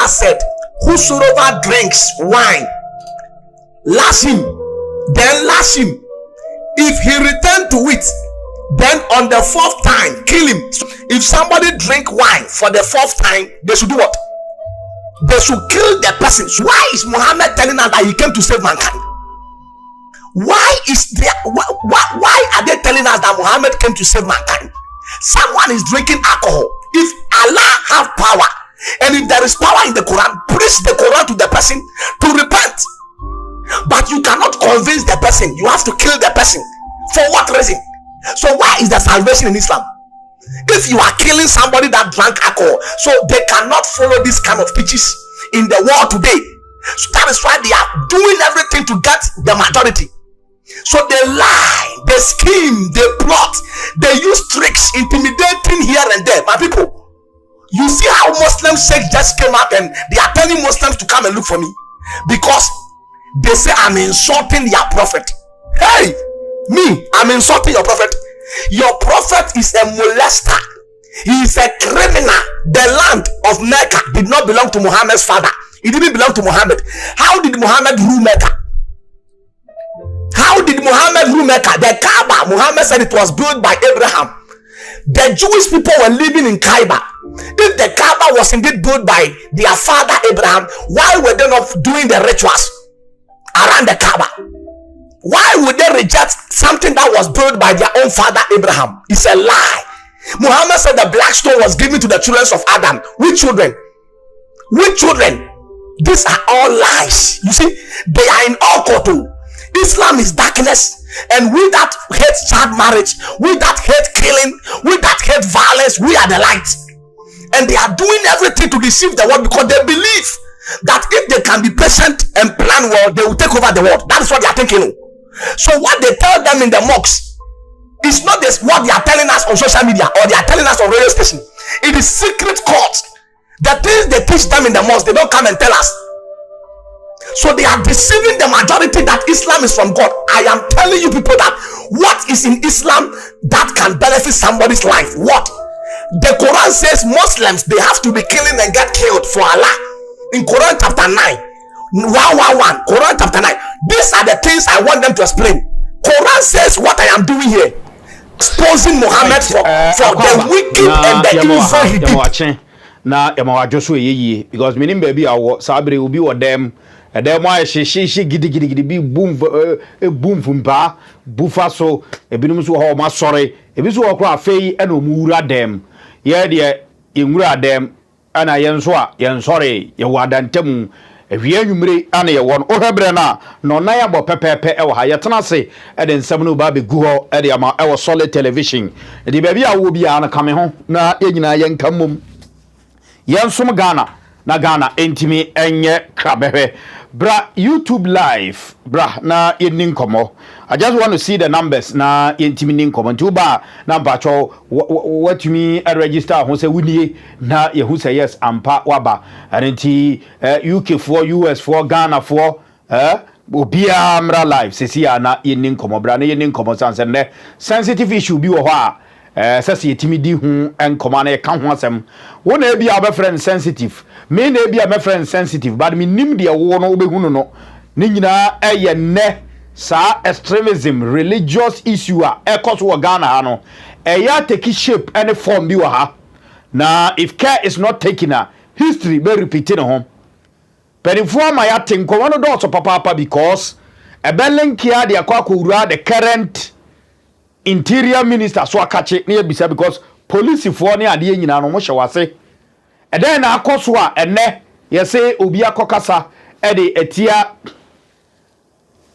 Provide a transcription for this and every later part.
Jesus said, whosoever drinks wine, lash him, then lash him. If he return to it, then on the fourth time, kill him. If somebody drink wine for the fourth time, they should do what? They should kill the person. Why is Muhammad telling us that he came to save mankind? Why are they telling us that Muhammad came to save mankind? Someone is drinking alcohol. If Allah have power, and if there is power in the Quran, preach the Quran to the person to repent. But you cannot convince the person. You have to kill the person. For what reason? So why is there salvation in Islam? If you are killing somebody that drank alcohol, so they cannot follow this kind of teachings in the world today. So that is why they are doing everything to get the majority. So they lie, they scheme, they plot, they use tricks, intimidating here and there. My people, you see how Muslim sects just came out and they are telling Muslims to come and look for me because they say I'm insulting their prophet. Hey, me, I'm insulting your prophet. Your prophet is a molester. He is a criminal. The land of Mecca did not belong to Muhammad's father. It didn't belong to Muhammad. How did Muhammad rule Mecca? How did Muhammad rule Mecca? The Kaaba, Muhammad said it was built by Abraham. The Jewish people were living in Kaaba. If the Kaaba was indeed built by their father Abraham, why were they not doing the rituals around the Kaaba? Why would they reject something that was built by their own father Abraham? It's a lie. Muhammad said the black stone was given to the children of Adam. Which children? Which children? These are all lies. You see, they are in all kotu. Islam is darkness, and we that hate child marriage, we that hate killing, we that hate violence, we are the light. And they are doing everything to deceive the world because they believe that if they can be patient and plan well, they will take over the world. That is what they are thinking. So what they tell them in the mosques is not this what they are telling us on social media or they are telling us on radio station. It is secret court. The things they teach them in the mosque, they don't come and tell us. So they are deceiving the majority that Islam is from God. I am telling you people that what is in Islam that can benefit somebody's life? What? The Quran says Muslims, they have to be killing and get killed for Allah. In Quran chapter 9, 111, Quran chapter 9. These are the things I want them to explain. Quran says what I am doing here, exposing Muhammad for the wicked and the evil he did. Na yamawajoso yeyi because meaning baby awo sabre obi wo dem edem wa hye gidi bi boom fumpa bufa so ebinum so ho ma sore ebi so okra afei e no muura dem ye de enwura dem ana yenso a yensore ye wadantem ehwie anwumre ana ye won ohwebre na no na ya bo pepepe e wo ha ye tena se e de nsem no ba be gu ho e de ama e wo solid television e de baby awo bi an kame ho na yenyina ye nkamom Yansum Ghana na Ghana entimi enye krabehwe bra YouTube live bra na yenin komo. I just want to see the numbers na yentimi nin komo ntuba na bacho what you mean register ho se wunie na ye hu say yes ampa waba anti UK for US for Ghana for obia mra live sesia na yenin komo bra na yenin komo sanse ne sensitive issue bi wo ho a sesi etimidi hu enkoma na ka ho asem wo na bia be friend sensitive me na bia me friend sensitive but me nim de wo no obehunu no ni nyina eye ne sa extremism religious issue a ekos wo Ghana ha no eya take shape any form bi wo ha na if care is not taken a history be repeating home perifo ma ya tinko no do so papa because ebelenkia de akwa the current Interior Minister so akache na ebisa because police for ne ade nyina no mo hye e den na akoso a ene ye say obi akokasa e de etia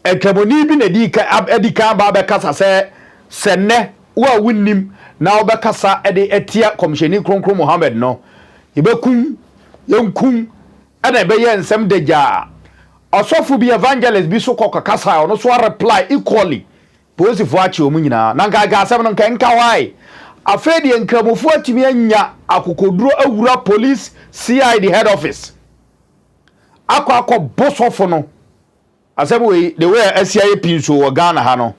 ekaboni bi na edika ba be kasa se ne wa wunnim na obekasa e de etia commissioni kronkron Mohammed no yebekum yenkum e na be ye nsem deja osofu bi evangelist bi so kokasa no so reply equally police for achi omunyina na gaga asem no nka wai afedi enkramofu atimi anya akokoduro awura police CID head office akọ bosofo no asem we the way SIA pinso wo Ghana ha no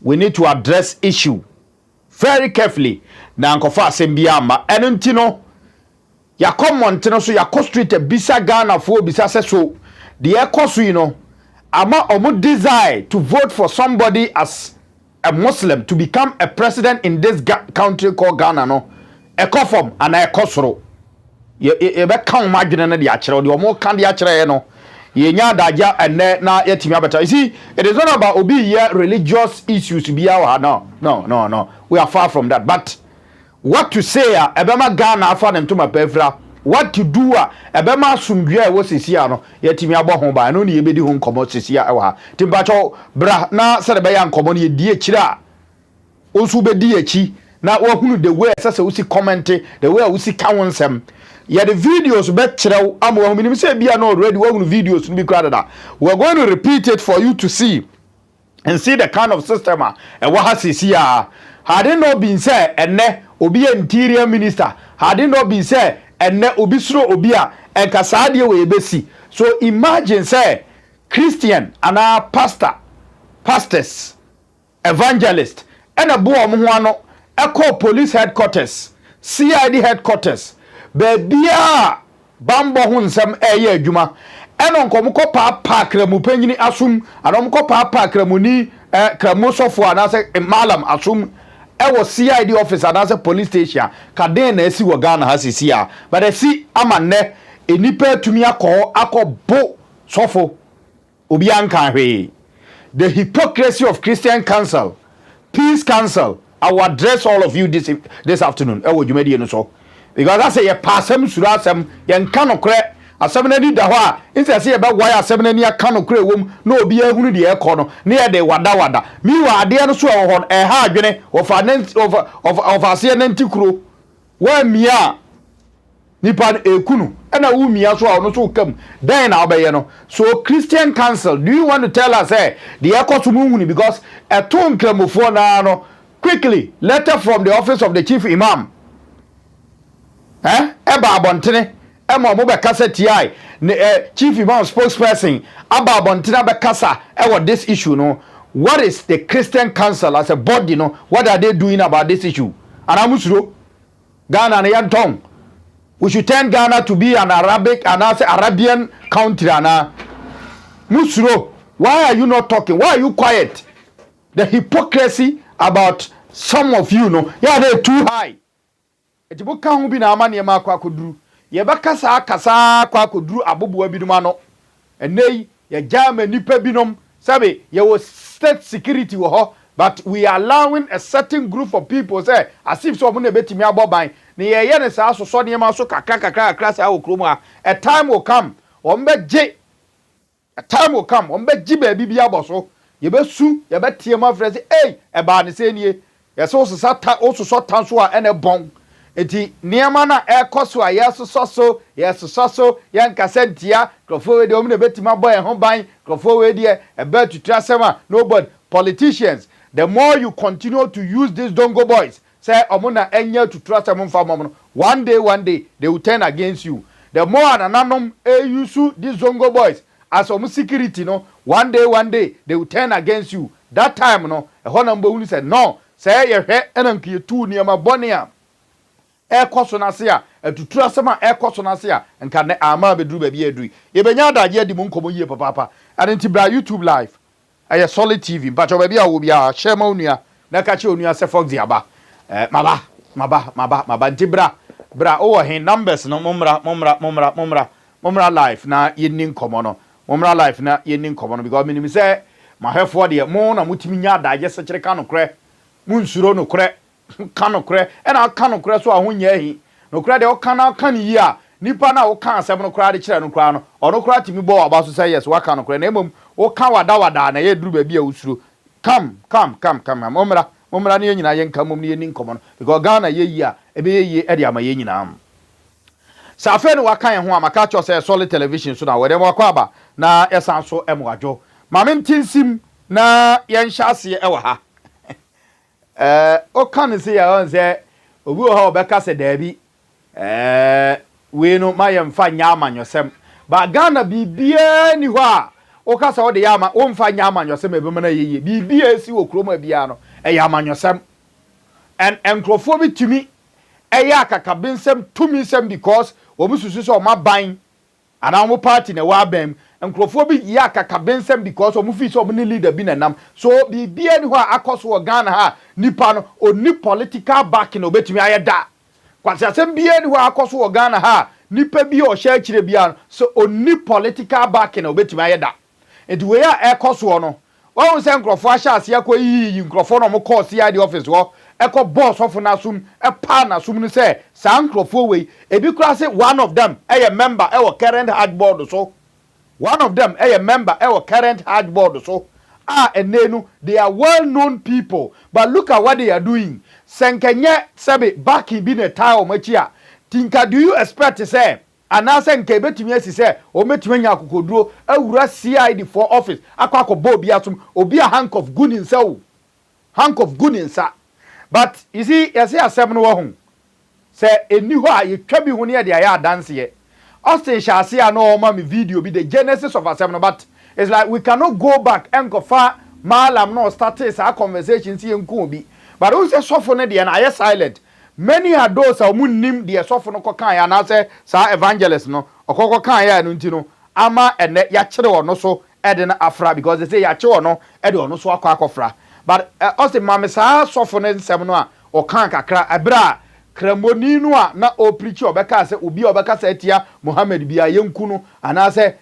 we need to address issue very carefully na nkofa asem bia ama eno nti no ya comment no so ya ko street bisa Ghana fo bisa se so the ekoso you know ama omo desire to vote for somebody as a Muslim to become a president in this country called Ghana no ekofom ana ekosoro ye be kan madwene na de akere de omo kan de akere no ye nya daja enne na yetimi abeta. You see, it is not about obi here religious issues to be our no we are far from that. But what to say ebema Ghana afa nem to mapefra, what to do ebema sumdua wo sisia no yetimi abo ho ba no ne yebedi ho nkomo sisia e wa timbacho bra na se de be ya nkomo ne yedi akira osu bedi achi na wo hunu the way sese wo si comment the way wo si kawonsem yeah, the videos better am we say bia no already we videos to be crowded. We're going to repeat it for you to see and see the kind of system and what has here. Had it not been said and ne obi interior minister, had it not been said and ne obi sro obia and kasadi we besi. So imagine say Christian and our pastors, evangelist and a boy muano echo police headquarters, CID headquarters. Bebia bambo hunsem eye adwuma eno nkomko pa kramu panyini asum anomko pa kramu ni kramu sofo anase malam asum ewo CID office anase police station kaden na esi wo Ghana hasisi a but esi amanne enipa tumi akọ sofo obi anka hwe. The hypocrisy of Christian Council, Peace Council. I will address all of you this afternoon ewo dwumadi no so. Because I say, ye passem surasem, yen cano cre, a 7 da wa, instead say about why a 7 year cano cre wom, no be a huni the econo, near the wada. Me wa dear so on a hard of a CNN crew. Where mia Nipan e kunu, and a umia so no so come, then I'll be So Christian Council, do you want to tell us the echo to muni because a tone cremo for no quickly letter from the office of the chief imam. Eba abontene ema mo be kasa TI chief imam spokesperson aba abontene be kasa this issue no. What is the Christian Council as a body no? What are they doing about this issue? Anamusuro Ghana and Yantong. We should turn Ghana to be an Arabian country ana. Musuro, why are you not talking? Why are you quiet? The hypocrisy about some of you no. Yeah, they're too high. Etibo kan hu bi na amane ma akwa koduru ye bekasa kasa akwa koduru abobo abidum ano enei ye jama nipa binom sabe ye wo state security wo ho but we are allowing a certain group of people say as if so mo na betimi aboban ne ye ne sa so so ne ma so kakra sa wo kromo a time will come ombeje a time will come ombeji ba bibia boso ye besu ye betie ma frɛ se e ba ne se nie ye so so tan so a ene bon eti niama na ekoso a yesoso yankasentia krofo we de omne betima boy ho ban krofo we de ebe tutrasema nobody politicians the more you continue to use these dongo boys say omuna enya tutrasema mfa one day they will turn against you. The more ananom use these dongo boys as security no one day they will turn against you. That time no e honambo unu said no say ye hwe enankie tu niama bonia ekoso na se a atutura sema ekoso na se a nka ne ama beduru ba bi aduru ye benya adaje adi mu nkomo yie papa adenti bra YouTube live aye solid TV mpacho ba bia wo bia share ma onua na ka che onua se fox aba maba ntibra o hin numbers no momra live na yenni nkomo no momra live na yenni nkomo no because minim se mahefo de mo na mutimi nya adaje se kire ka no kre munsuro no kre kanokre ena kanokre so ahonya hi nokre de okana kan yi a nipa na oka asem no kra de kire no kra no ono kra timi bo aba so say yes waka nokre na emom oka wada na ye duru ba bia usuro come momra ne nyina ye nka mom ne ni nkomo no because Ghana ye yi a ebe ye yi e de ama ye nyina am sa afa ne waka ye ho amaka cho say solid television so na wede mo akwa aba na esan so emwadwo mamemtinsim na ye nhase e wa ha o kan se ya on se obi o ha obeka se dabi we no mayemfa nya amanyosem ba Ghana bibia ni ho a o ka se o de ya ama o mfa nya amanyosem ebe mana yeye bibia esi wo kroma bia no e ya amanyosem en enkrofo bitumi e ya kakabensem tumi sem because omu susu so ma ban ana omu party na wa bam nkrofo bi ya kakabensem because omu fi so omu ni leader bi na nam so bibia ni ho akoso wo Ghana ha nipa no oni political back na obetumi ayeda kwase asem bia ni ho akoso wo Ghana ha nipa bi o share kire bia so oni political back na obetumi ayeda enti we ya ekoso no wo se nkrofo ahya ase akoyi nkrofo no mo call CID office wo eko boss of na sum e pa na sum ni say sa nkrofo we ebi kura say one of them a member e wo current hard board so one of them a member e wo current hard board so enenu they are well known people but look at what they are doing senkenye sebe back bi na tie o machi a tinka do you expect to say anase nke betimi asise o metimi nya akokoduro awura CID for office akwakobo obi atum obi a hank of good in say hank of good in sa but you see yesi asem no wo hu say eni ho a yetwa bi hu ne ye de aya dance ye Austin Shase a no ma me video be the genesis of asem no but it's like we cannot go back and go far malam no start a conversation see enku obi but who say sofo ne de na aye silent many are those who munnim de sofo no kokan ya na say sa evangelist no okokokan ya no ntino ama ene ya kire ono so e de na afra because they say ya kire ono e de ono so akofra but Austin mama sa sofo ne nsem no a okan kakra ebra kramoni no a na o preach obeka say obi obeka say tia Muhammad bia yenku no ana say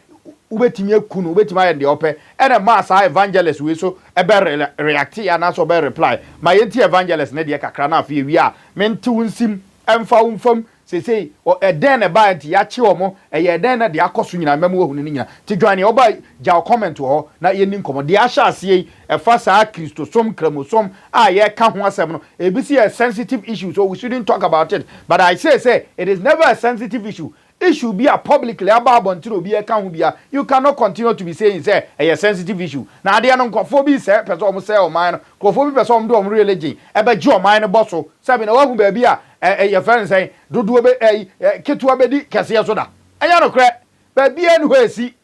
ubetimi ekunu ubetimi aye de ope ene ma sa evangelist we so ebe react ya na so be reply ma yenti evangelist ne de kakra na afie wi a menti wonsim emfa wonfam sei o eden e ba nti ya che omo eye eden na de akoso nyina memu ohunu ni nyina ti dwane oba ja comment ho na ye ni nkomo de ahya ase e fa sa kristosom kramosom a ye ka ho asem no ebisi a sensitive issue so we shouldn't talk about it but I say it is never a sensitive issue. It should be a publicly about until be a can be. You cannot continue to be saying say a sensitive issue. Now they are non conformity say person say or mine, conformity person do religion. Ebe jo mine bosso. Sabi na wahu baby your friend say do ketu abedi kase so da. Anya no kre. Baby anywhere see.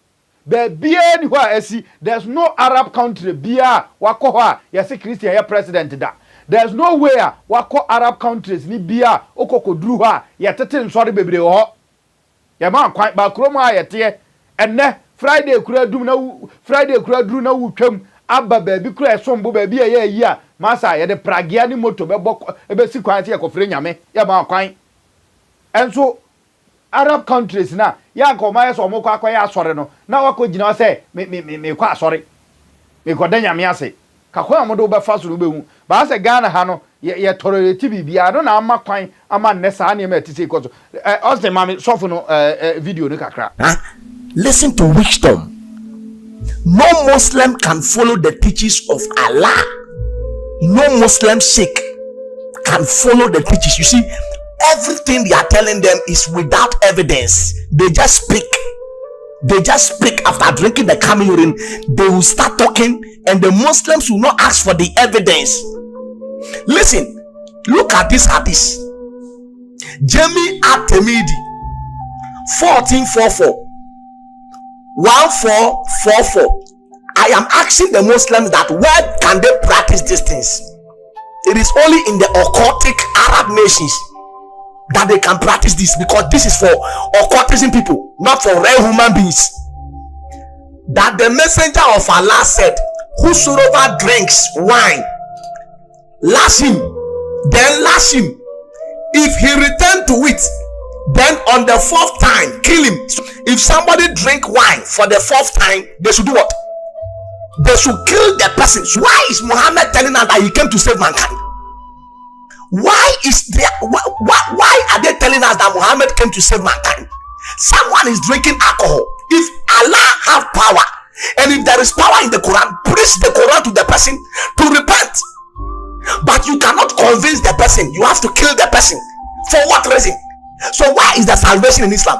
Baby anywhere see. There's no Arab country bia wako ha yes Christian ya president da. There's nowhere wako Arab countries ni bia okokodru ha ya tete nsori bebre ho. Ya man kwai ba kromo ayete enne Friday kura dum na Friday kura dru na wutwam aba baabi kura esombo baabi ye yi a masa ye de pragia ni moto be bok ebe si kwan te ye kofre nyame ya man kwan enso Arab countries na ya ko ma ye so mo kwa ya asore no na wako gina say me kwa asore me ko da nyame ase ka kwa mo do be fa so no be hu ba se Ghana ha no ye tolerate bibia no na ama kwan ama nnesa na me tisi ikozo Austin mami sofo no video no kakra listen to wisdom. No Muslim can follow the teachings of Allah. No Muslim Sheikh can follow the teachings. You see, everything they are telling them is without evidence. They just speak. They just speak after drinking the camel urine. They will start talking and the Muslims will not ask for the evidence. Listen, look at this hadith. Jamie Atemidi 1444 1444. I am asking the Muslims that where can they practice these things? It is only in the occultic Arab nations that they can practice this, because this is for occultism people, not for real human beings. That the messenger of Allah said, whosoever drinks wine, lash him, then lash him. If he return to it, then on the fourth time kill him. If somebody drink wine for the fourth time, they should do what? They should kill the person. Why is Muhammad telling us that he came to save mankind? Why are they telling us that Muhammad came to save mankind? Someone is drinking alcohol. If Allah have power, and if there is power in the Quran, preach the Quran to the person to repent. But you cannot convince the person. You have to kill the person. For what reason? So why is there salvation in Islam?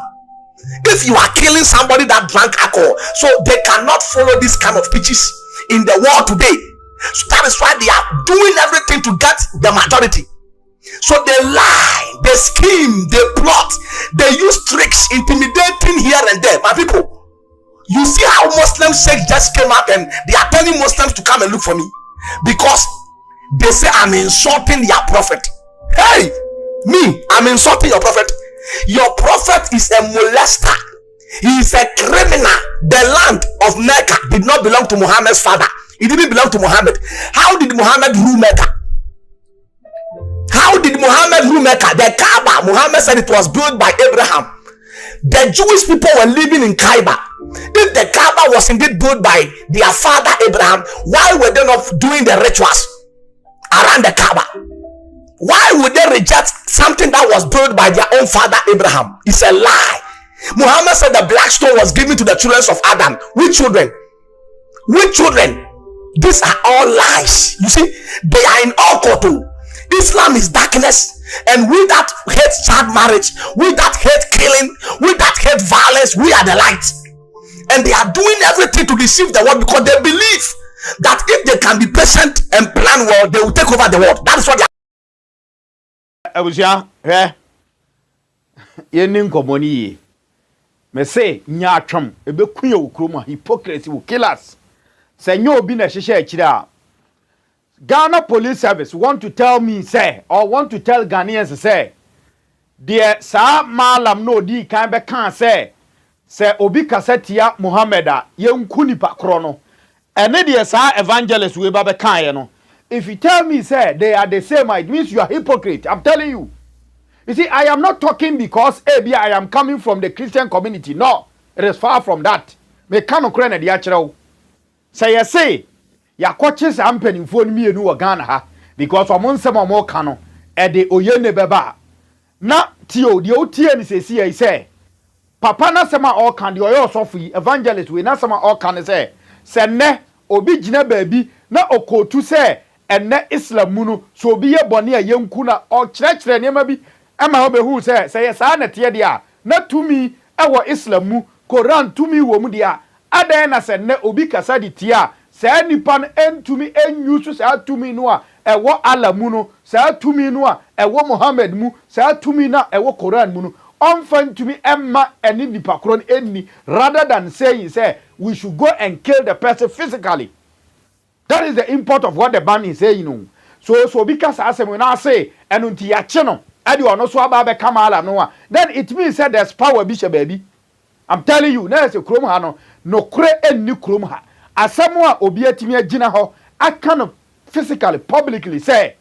If you are killing somebody that drank alcohol, so they cannot follow this kind of teachings in the world today. So that is why they are doing everything to get the majority. So they lie, they scheme, they plot, they use tricks, intimidating here and there. My people, you see how Muslim Sheikh just came out and they are telling Muslims to come and look for me because they say I'm insulting their prophet. Hey, me, I'm insulting your prophet. Your prophet is a molester. He is a criminal. The land of Mecca did not belong to Muhammad's father. It didn't belong to Muhammad. How did Muhammad rule Mecca? How did Muhammad rule Mecca? The Kaaba, Muhammad said it was built by Abraham. The Jewish people were living in Kaaba. If the Kaaba was indeed built by their father Abraham, why were they not doing the rituals around the Kaaba? Why would they reject something that was built by their own father Abraham? It's a lie. Muhammad said the black stone was given to the children of Adam. Which children? Which children? These are all lies. You see, they are in all kotu. Islam is darkness, and we that hate child marriage, we that hate killing, we that hate violence, we are the light. And they are doing everything to deceive the world because they believe that if they can be patient and plan well, they will take over the world. That is what they are. Abuja, yenin komoni me say nya atwam ebekun ye ukrom hypocrisy will kill us. Say nyo obi na hyehyɛ akira. Ghana Police Service want to tell me say, or want to tell Ghanaians say, dear sa malam no di kan be kan say obi kasetia Muhammeda yenku nipa kro no. Ene dear sa evangelist we ba be kan ye no. If you tell me say they are the same, it means you are hypocrite. I'm telling you. You see, I am not talking because I am coming from the Christian community. No, it is far from that. Me kano kure na di achero. Say ya coaches ampeni phone me enu Ghana ha because omon sem omo kano e de oyene beba na tio de otie ni say papa na sema all kan de oyo sofi evangelist we na sema all kan say ne obi gina baabi na okotu say enne Islam mu no so obi ye bone a yenku na o kire ne ma bi ama ho behu say sa na tie de a na tumi e wo Islam mu Quran tumi wo mu de a adan na ne obi kasa de tie a say nipa entumi enyusu say tumi no a ewo Allah mu no say tumi no a ewo Muhammad mu say tumi na ewo Quran mu no onfa ntumi emma eni nipa kron enni rather than saying say we should go and kill the person physically. That is the import of what the ban is saying. No. So because I say when I say enunti ya cheno adi ono so aba be kamala no then it means that there's power bisha baby. I'm telling you na say krom ha no kure enni krom ha asemo a obi atimi agina ho I kind physically publicly say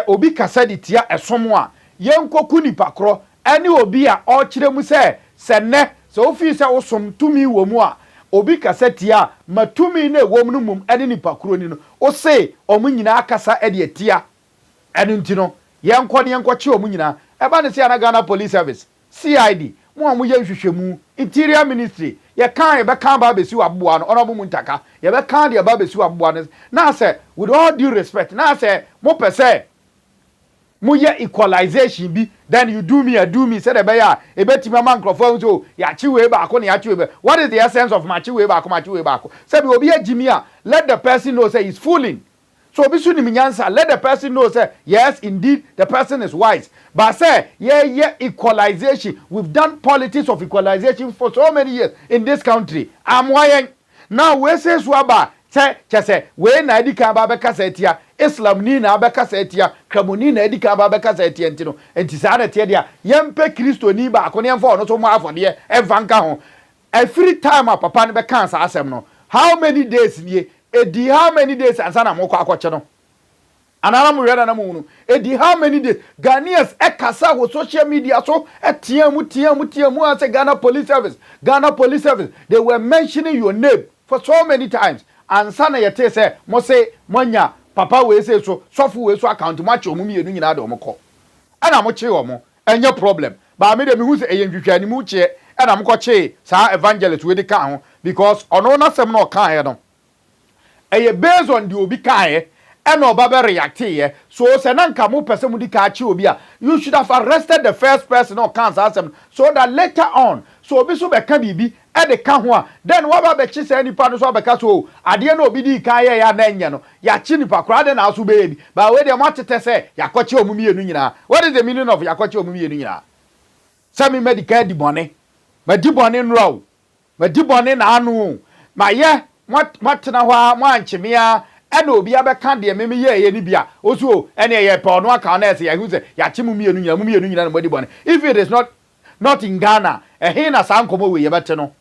obi kasa di tia esomo a yenkoku nipa kro ani obi a o kire mu say ne so ofi say osom tumi wo mu a obi kasa tia matumi na ewo mu mum ani nipa kro ni no o say omu nyina akasa e de tia enu ntino yenkoche omu nyina e ba ne say na Ghana Police Service CID mo amu ye hwehwemu Interior Ministry ye kan ye be kan ba besi waboa no ono mu ntaka ye be kan de ba besi waboa no na say with all due respect na say mo pese mo ye equalization bi then you do me I do me say the be ya e betimi man crofo so ya chiwe ba ko na ya chiwe. What is the essence of ma chiwe ba ko say be obi agimi a let the person know say he's fooling. So bisu ni minyansa let the person know say yes indeed the person is wise. But say yeah equalization, we've done politics of equalization for so many years in this country. I'm why now we say swaba say we na edika ba be kasa etia Islam ni na be kasa etia kramoni na edika ba be kasa etia ntino enti sa na tie dia yempe Kristo ni ba ko ne mfa ono so mo afode e vanka ho every time a papa ne be kan sa asem no how many days nie edi how many days ansa na mo kwa akwache no anana mu reda na mu no edi how many days Ghanaians ekasa wo social media so etiam say Ghana Police Service they were mentioning your name for so many times ansa na yete say mo say monya papa we say so sofu we so account mo ache omu mienu nyina de omo ko ana mo che omo enye problem ba me de me hu say eyentwitwa ni mu che ana mo ko che sa evangelist we de kan ho because ono na sem na o kan he no eye based on the obi kan and oba react here. So say nanka mo person mu di ka chi obi a you should have arrested the first person or cancer asem so that later on so obi so be ka bibi e de ka ho a then wa be chi say nipa no so be ka so ade na obi di ka ya na enye no ya chi nipa kra de na so be bi ba we de mo tete say yakoche omumienu nyina. What is the meaning of yakoche omumienu nyina? Sami medical di bone ma di bone nro ma di bone na anu ma ye matena ho a mo anchemia ena obi abeka de meme ye ni bia oso ena ye pe ono aka na ese ya hu se ya chemu mienu nyina na mo di bone. If it is not not in Ghana. He na sankomo we yebete no.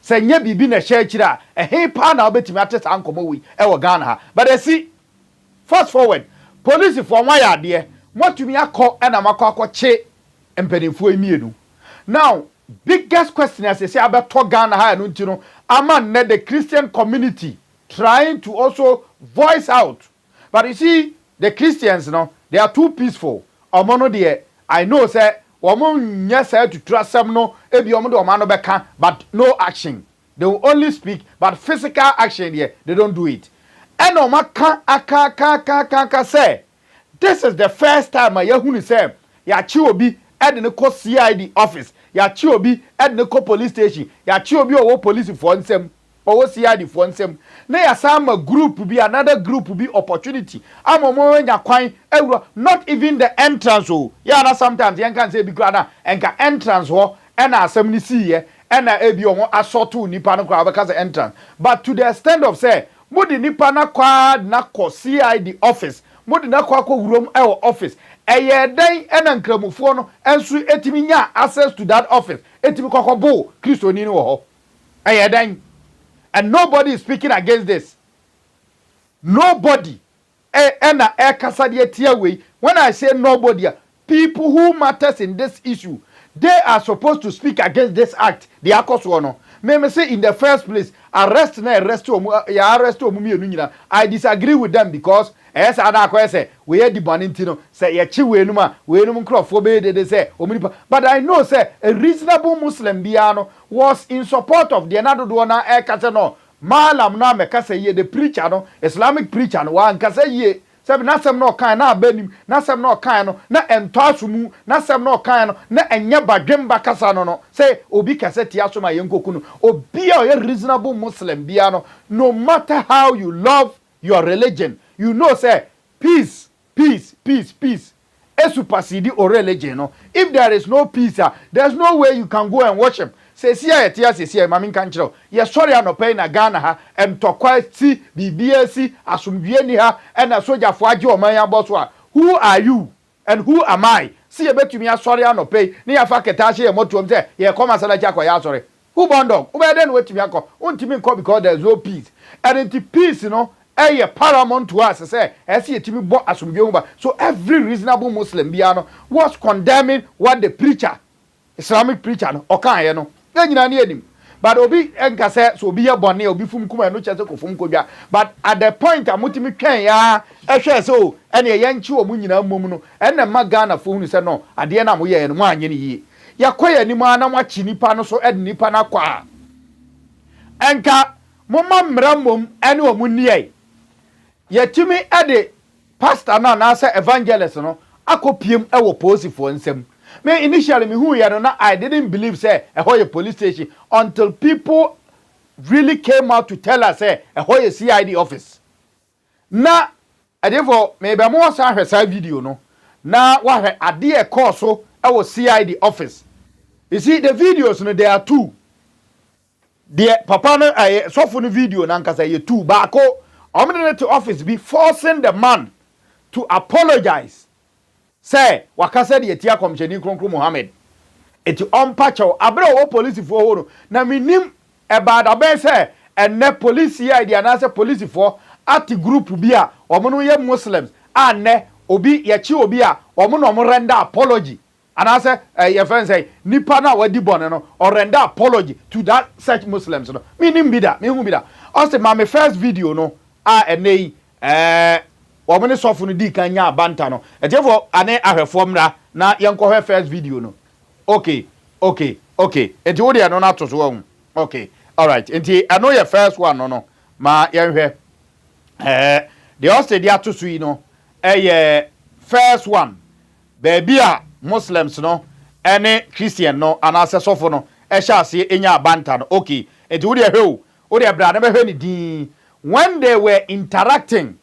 Se nye bibi na share chira, he pa na obetimi ate sankomo we e Ghana ha. But I see, fast forward, police for why ade, motumi akọ na makọ che empanimfo emienu. Now, biggest question as I say about Ghana ha no ntino, aman na the Christian community trying to also voice out. But you see, the Christians, no, they are too peaceful. Omono de, I know say, omon nya say to trust them no, ebi omodo omano beka, but no action. They will only speak, but physical action here, they don't do it. And oma ka say, this is the first time I hear say, ya chi obi at the co CID office, ya chi obi at the co police station, ya chi obi owo police for nsem. Or CID for them. Nay, some group be another group be opportunity. I'm a more not even the entrance. Oh, yeah, sometimes you can say because and can entrance or and assembly see and a ebio assault to Nipana because the entrance. But to the extent of say, Mudi Nipana quad nako CID office, Mudi nako room our office. A year day and uncramophone and so etiminya access to that office. Etimiko bo Christo Nino. A year day. And nobody is speaking against this. Nobody. When I say nobody, people who matters in this issue, they are supposed to speak against this act. The Akoswono. May say in the first place, I disagree with them because as I say, we had the banintino say ya chiwenuma, we they say, but I know say a reasonable Muslim biano was in support of the another duana kasano. Malam na me kase ye the preacher no Islamic preacher no wa kase ye se na sem no kan na abanim na sem no kan no na entoasumu na sem no kan no na enye badwemba kasa no say obi kase tia so ma yenkoku no obi a reasonable Muslim bia no matter how you love your religion, you know say peace supersede or religion no. If there is no peace, there's no way you can go and worship. Say see mami kan kire. Ye sorry anope na Ghana ha emtokwa ti BBC asumdue ni ha na soja fo age o man aboso a. Who are you and who am I? See ebetumi asori anope ni ya fa keta hye motom say ye come asala cha kwa ya sorry. Who bondog? Who then wetumi akọ? Untimi nkọ because there is no peace. And the peace, you know, paramount to us. Say, so every reasonable Muslim biano was condemning what the preacher, Islamic preacher, okay, you know. Then you know him. But obi enka say so obi ye bone obi fum kuma no chese ko fum ko bia. But at the point amutimi twen ya ehwe so ene ye nchi omu nyina mmom no ene ma Ghana fo hunu se no ade na mo ye no mo anye ne yie. Yakoya ni mo ana mo chi nipa no so ede nipa na kwa. Enka moma mramom ene omu nie. Yetimi ede pastor na say evangelist no akopiem ewo posifo nsem. Me initially me who ya no na I didn't believe say a police station until people really came out to tell us say a CID office. Na therefore maybe more say video no. Na what ade e course so our CID office. You see the videos no there are two. The papa no so for the video na nka say two baako to office be forcing the man to apologize. Say wakasa de etia komcheni kronkro Mohammed eti ompacho abre wo police fo ho na minim e bada be say enne police ID anase police fo at group bi a omo no ye Muslims anne obi ye chi obi a omo no render apology anase ye friend say nipa na wadi bone no or render apology to that such Muslims no minim bi da me hu bi da o say my first video no enne womene sofu no di kan nya abanta no etefo ane ahwefo mra na yenkohwe first video no okay enti wo de no na to so wo okay all right enti I know your first one no ma yenhwe the Australia to so no first one baby a Muslims no ene Christian no anase sofu no sha ase enya abanta no okay enti wo de hwe wo de bra na be hwe ni din when they were interacting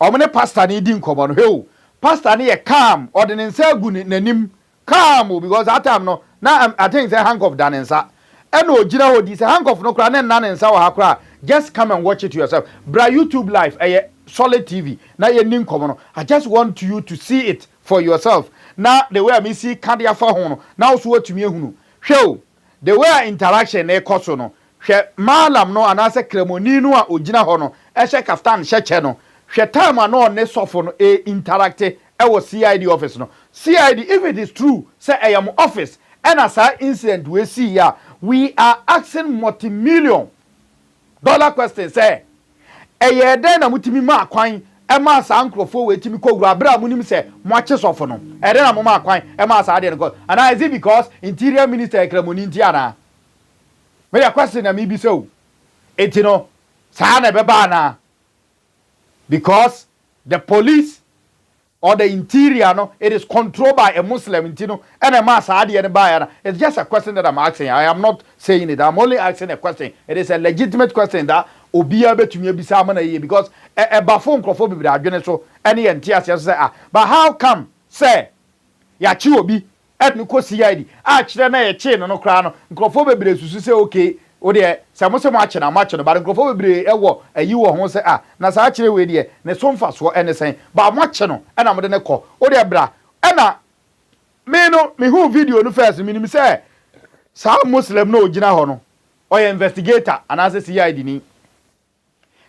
omne pastor ni di nkomo no heu pastor ni ye calm ordinance agu nanim calm because that time no na I think say handcuff dan nsa eno ogina ho di say handcuff no kra na nsa wa hakra just come and watch it yourself bra YouTube live solid TV na ye ni nkomo no I just want you to see it for yourself na the way me see kan dia fa ho no na so watumi ehunu hwe the way interaction e koso no hwe malam no anase kremoni no a ogina ho no e hye kaftan hye no hwe time no ne sofo no e interact e wo CID office no CID if it is true say I am office and as a incident we see ya we are asking multi-million dollar question say eye den na mutimi ma kwan e ma sa ankrofo we timi kogura bra munim say mo ache sofo no e den na mo ma kwan e ma sa de no and is it because interior minister kremoni ntiana me ya question na me bi so etino sa na be ba na because the police or the interior no it is controlled by a Muslim intino and a mass it's just a question that I'm asking. I am not saying it. I'm only asking a question. It is a legitimate question that obia betumi bisa mana ye because a bafon crofo be adwene so any entias say but how come say ya chi obi et no ko CID a kire na ye chi no kra no crofo be bre susu say okay o de se mo se mo ache na match no ba crofo be bre ewo ayi wo ho say na sa kire we de ne so mfa so ene sen ba mo ache no na mo de ne ko o de bra na me no me hu video no first me ni say sa Muslim no ogina ho no o ye investigator and as CID ni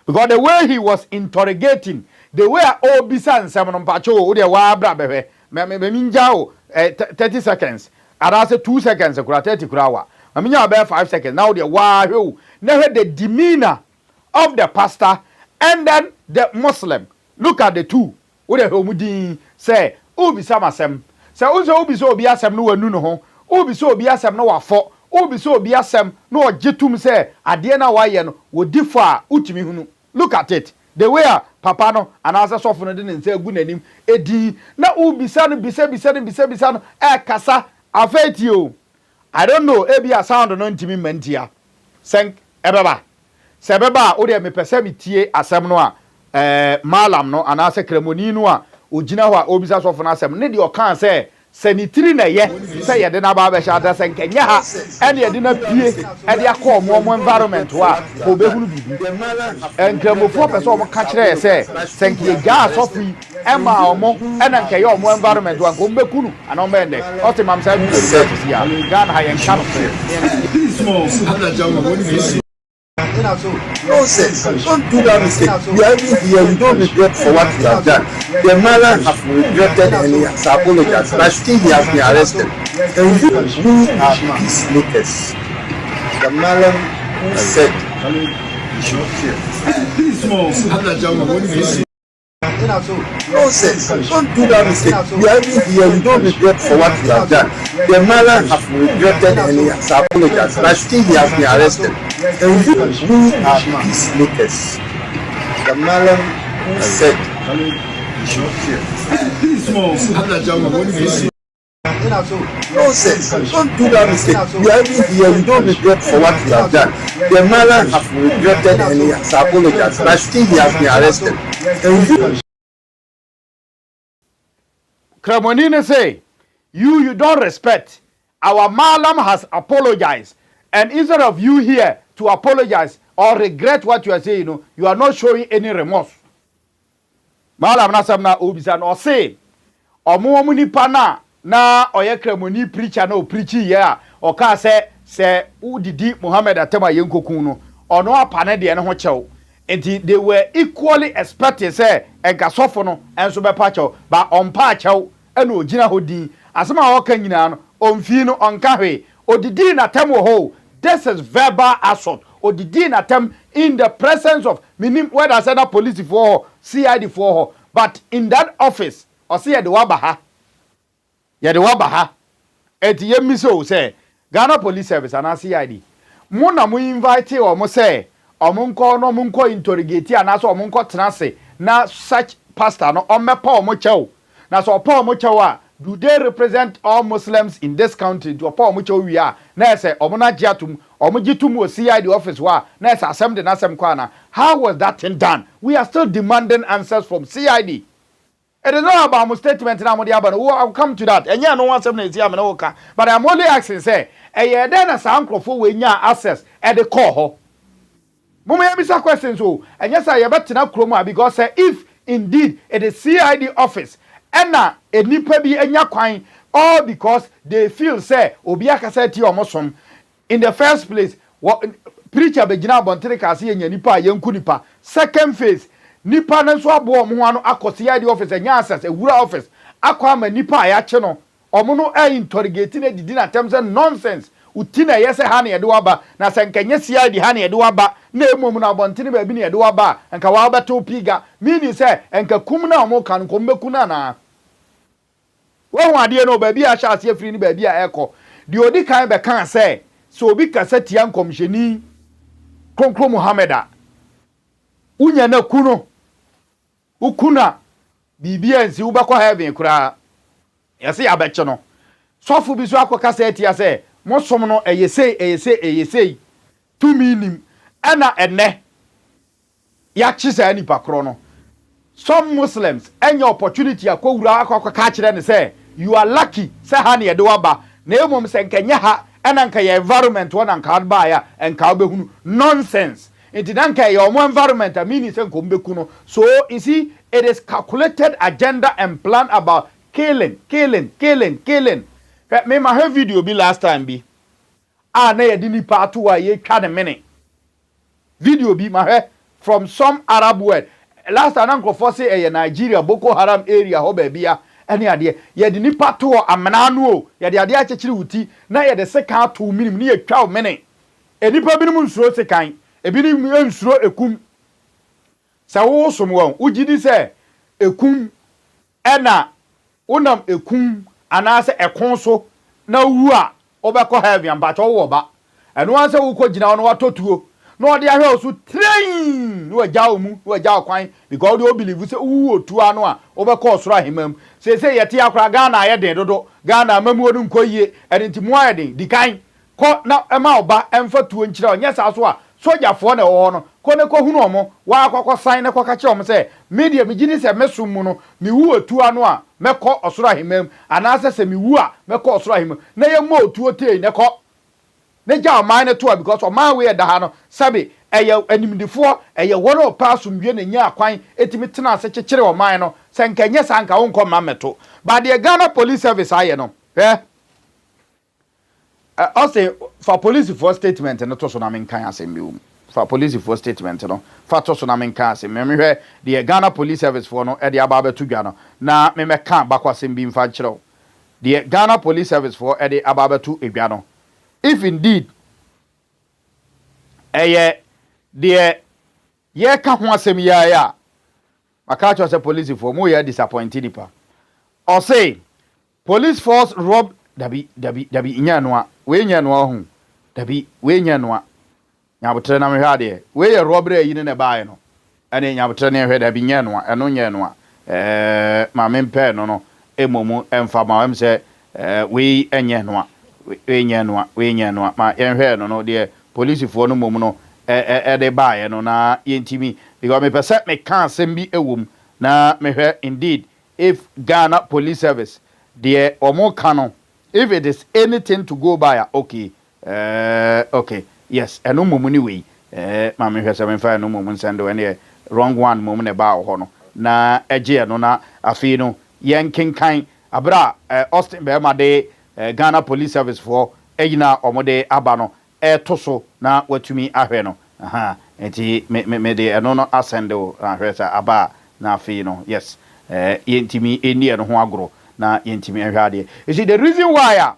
because the way he was interrogating the way obisa nsem no mpacho o de wa bra behwe me minja o 30 seconds and as 2 seconds kura 30 kura wa me nya about 5 seconds now the wa hwe na the demeanor of the pastor and then the Muslim look at the two o de homudin say obisa masem say obisa obi asem no wanu no ho obisa obi asem no wafo obisa obi asem no ogetum say ade na wa ye no wodi fo a utimi hunu look at it the way papa no and as sofo no de nse agu nanim edi na ubisa no bisa no kasa afeti o I don't know ebi a sound no ntimi mantia sen ebeba se beba o de me pese metie asem no a malam no anase kremoni no a ogina ho a obisa sofo no asem ne de o kan say sanitiri na ye say ye de na ba be sha da sen kenya ha e de na pie e de akọ mo environment wa ko be hunu bibi enkramofo pese o mo ka kire say sen ke ga sofi e ma o mo e na nke ye o mo environment wa ko be kunu ana o me ne o ti mam say bi se ya Ghana ha yen kan Nonsense. Don't do that mistake. You are even here. You don't regret for what you have done. The man have regretted and he has apologized. But still he has been arrested. And we are peacemakers. The man said, nonsense. Don't do that mistake. You are even here. You don't regret for what you have done. The man have regretted and he has apologized. But still he has been arrested. And we are peacemakers. The man said, nonsense. Don't do that mistake. You are even here. You don't regret for what you have done. The man have regretted and he has apologized. But still he has been arrested. And Kremoni say you don't respect. Our malam has apologized, and instead of you here to apologize or regret what you are saying, you are not showing any remorse. Malam na sam na obisa no say omo nipa na oye Kremoni preacher na o preach here o ka say udidi Muhammad atema yenkokun no ono apane de ne ho chew. And they were equally expecting say engasofo no enso be pa chew ba ompa chew ena ogina hodi asema o kan nyina no omfi no onka hwe odidi na tem ho. This is verbal assault odidi na tem in the presence of minim whether say na police for CID for but in that office or say the wabaha eti yemi so say Ghana Police Service and CID mo na mo invite o mo say omunko no munko interrogate anaso omunko tenase na such pastor no omepa o mo chew na so opa o mo chew a do they represent all Muslims in this country to opa o mo chew wi a na say o mo na giatum o mo gitum o CID office wa na say assembly na sem kwa na how was that thing done? We are still demanding answers from CID. It is not about my statement na mo dia ba no I'll come to that enya no one na ezi am na woka but I'm only asking say eye den na sa ankrofo we nya access e de call ho Mama yabisa questions so enya say ye betena kromo because say if indeed it is CID office ena enipa bi enya kwan all because they feel say obi akasa ti omosom in the first place preacher begina abontere ka se yenya nipa yenku nipa second phase nipa na so abo omo ano akosi ya di office enya access ewura office akwa ma nipa ya che no omo no interrogate na didi na terms of nonsense utina yese ha na yede waba na senkenye sia di ha na yede waba na emom na abontere ba bi na yede waba enka wa beto piga meaning say enka kum na omo kan ko mbeku na wo ade no ba bi a sha ase free ni ba bi a eko di odi kan be kan say so obi kasa tia nkomheni Konkro Muhammeda unya na kuno ukuna bibia nsi ubakwa heaven kura yase abeche no sofu bi so akokasa etia se mosom no eyesei tumi nim ana enne ya chisa ni pakro no some Muslims any opportunity akowura akokaka kire ne say you are lucky say ha na yede waba na emom se nkenya ha ena nka ye environment wona nka ba ya nka obehunu nonsense it danka ye omo environment meaning say nko mbeku no so you see it is calculated agenda and plan about killing me ma have video bi last time bi na ye di nipa ato wa ye twa ne mene video bi ma he from some Arab word last time nko for say Nigeria Boko Haram area ho ba bia ene ade ye di nipa to amena no o ye de ade akekire wuti na ye de seka to minim ne ye twa o mene enipa binim nsuro sekan ebinim nsuro ekum sa wo som won ugidi se ekum ena unam ekum anase ekon so na wu a obekọ heaven ba cho wo ba eno an se wo ko gina no watotuo no de ahwe osu train no agya omu no agya kwan because they believe say wu otu ano a obekọ osoro ahemam say yete akra Ghana aye den dodo Ghana mamu onu nkoyie enti mu aye den dikan ko na ema oba emfa tuo nkire onye sa so a sojafo na wo no ko ne ko hunu omo wa akokọ sign ne ko ka kire omo say media migini se mesum mu no mi wu otu ano a mekọ osoro ahemam anase se mi wu a mekọ osoro ahemam na ye mo otu otei ne ko ne ja man ne to because o man we da ha no sabe eye animdifo eye woro pasumwie ne nya akwan etimi tena ase kekere o man no se nkenye sanka wo nko mameto but the Ghana police service aye no also for police for statement no to so na menkan asem for police for statement no for to so na menkan asem me hwe the Ghana police service for no e de aba betu dwa no na me meka bakwasem bi mfa kire the Ghana police service for e de aba betu edwa no if indeed the ye ka ho asem ya maka cho say police for mo ya disappointed pa or say police force rob dabi nyanoa we nyanoa hu dabi we nyanoa nyabotre na me hwa de we ye robbery yi ne bae no ene nyabotre ne hwa dabi nyanoa eno nyanoa ma mempe no emomu emfa ma em say we enyanoa we nyanoa ma yenhwe no de police for no mom no de bae no na yentimi because me pese me kan asem bi ewom na me hwe indeed if Ghana police service the omo canon if it is anything to go by okay yes eno mom ni we ma me hwe 75 no mom send we wrong one mom ne ba ho no na eje no na afi no yenkenkan abra Austin be ma de Ghana police service for eyina omode aba no toso na watumi ahwe no enti me de eno no asende o ahwe sa aba na afi no yes yentimi eni eno ho agro na yentimi ahwe ade you see the reason why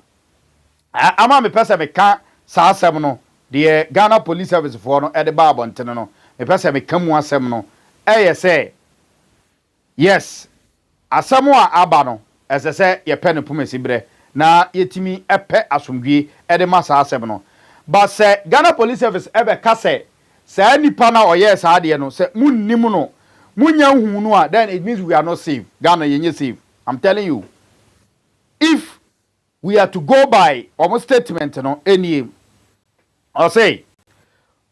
ama me pesa me ka sa asem no the Ghana police service for no e de ba abontene no me pesa me ka mu asem no say yes asem a aba no ese ye pe ne pomesi bre na yetimi epe asomdwe e de masa asem no but say Ghana police service ebe ka say nipa na oye sa ade no say munnim no munya hu no a then it means we are not safe. Ghana yenye safe. I'm telling you, if we are to go by almost statement no any or say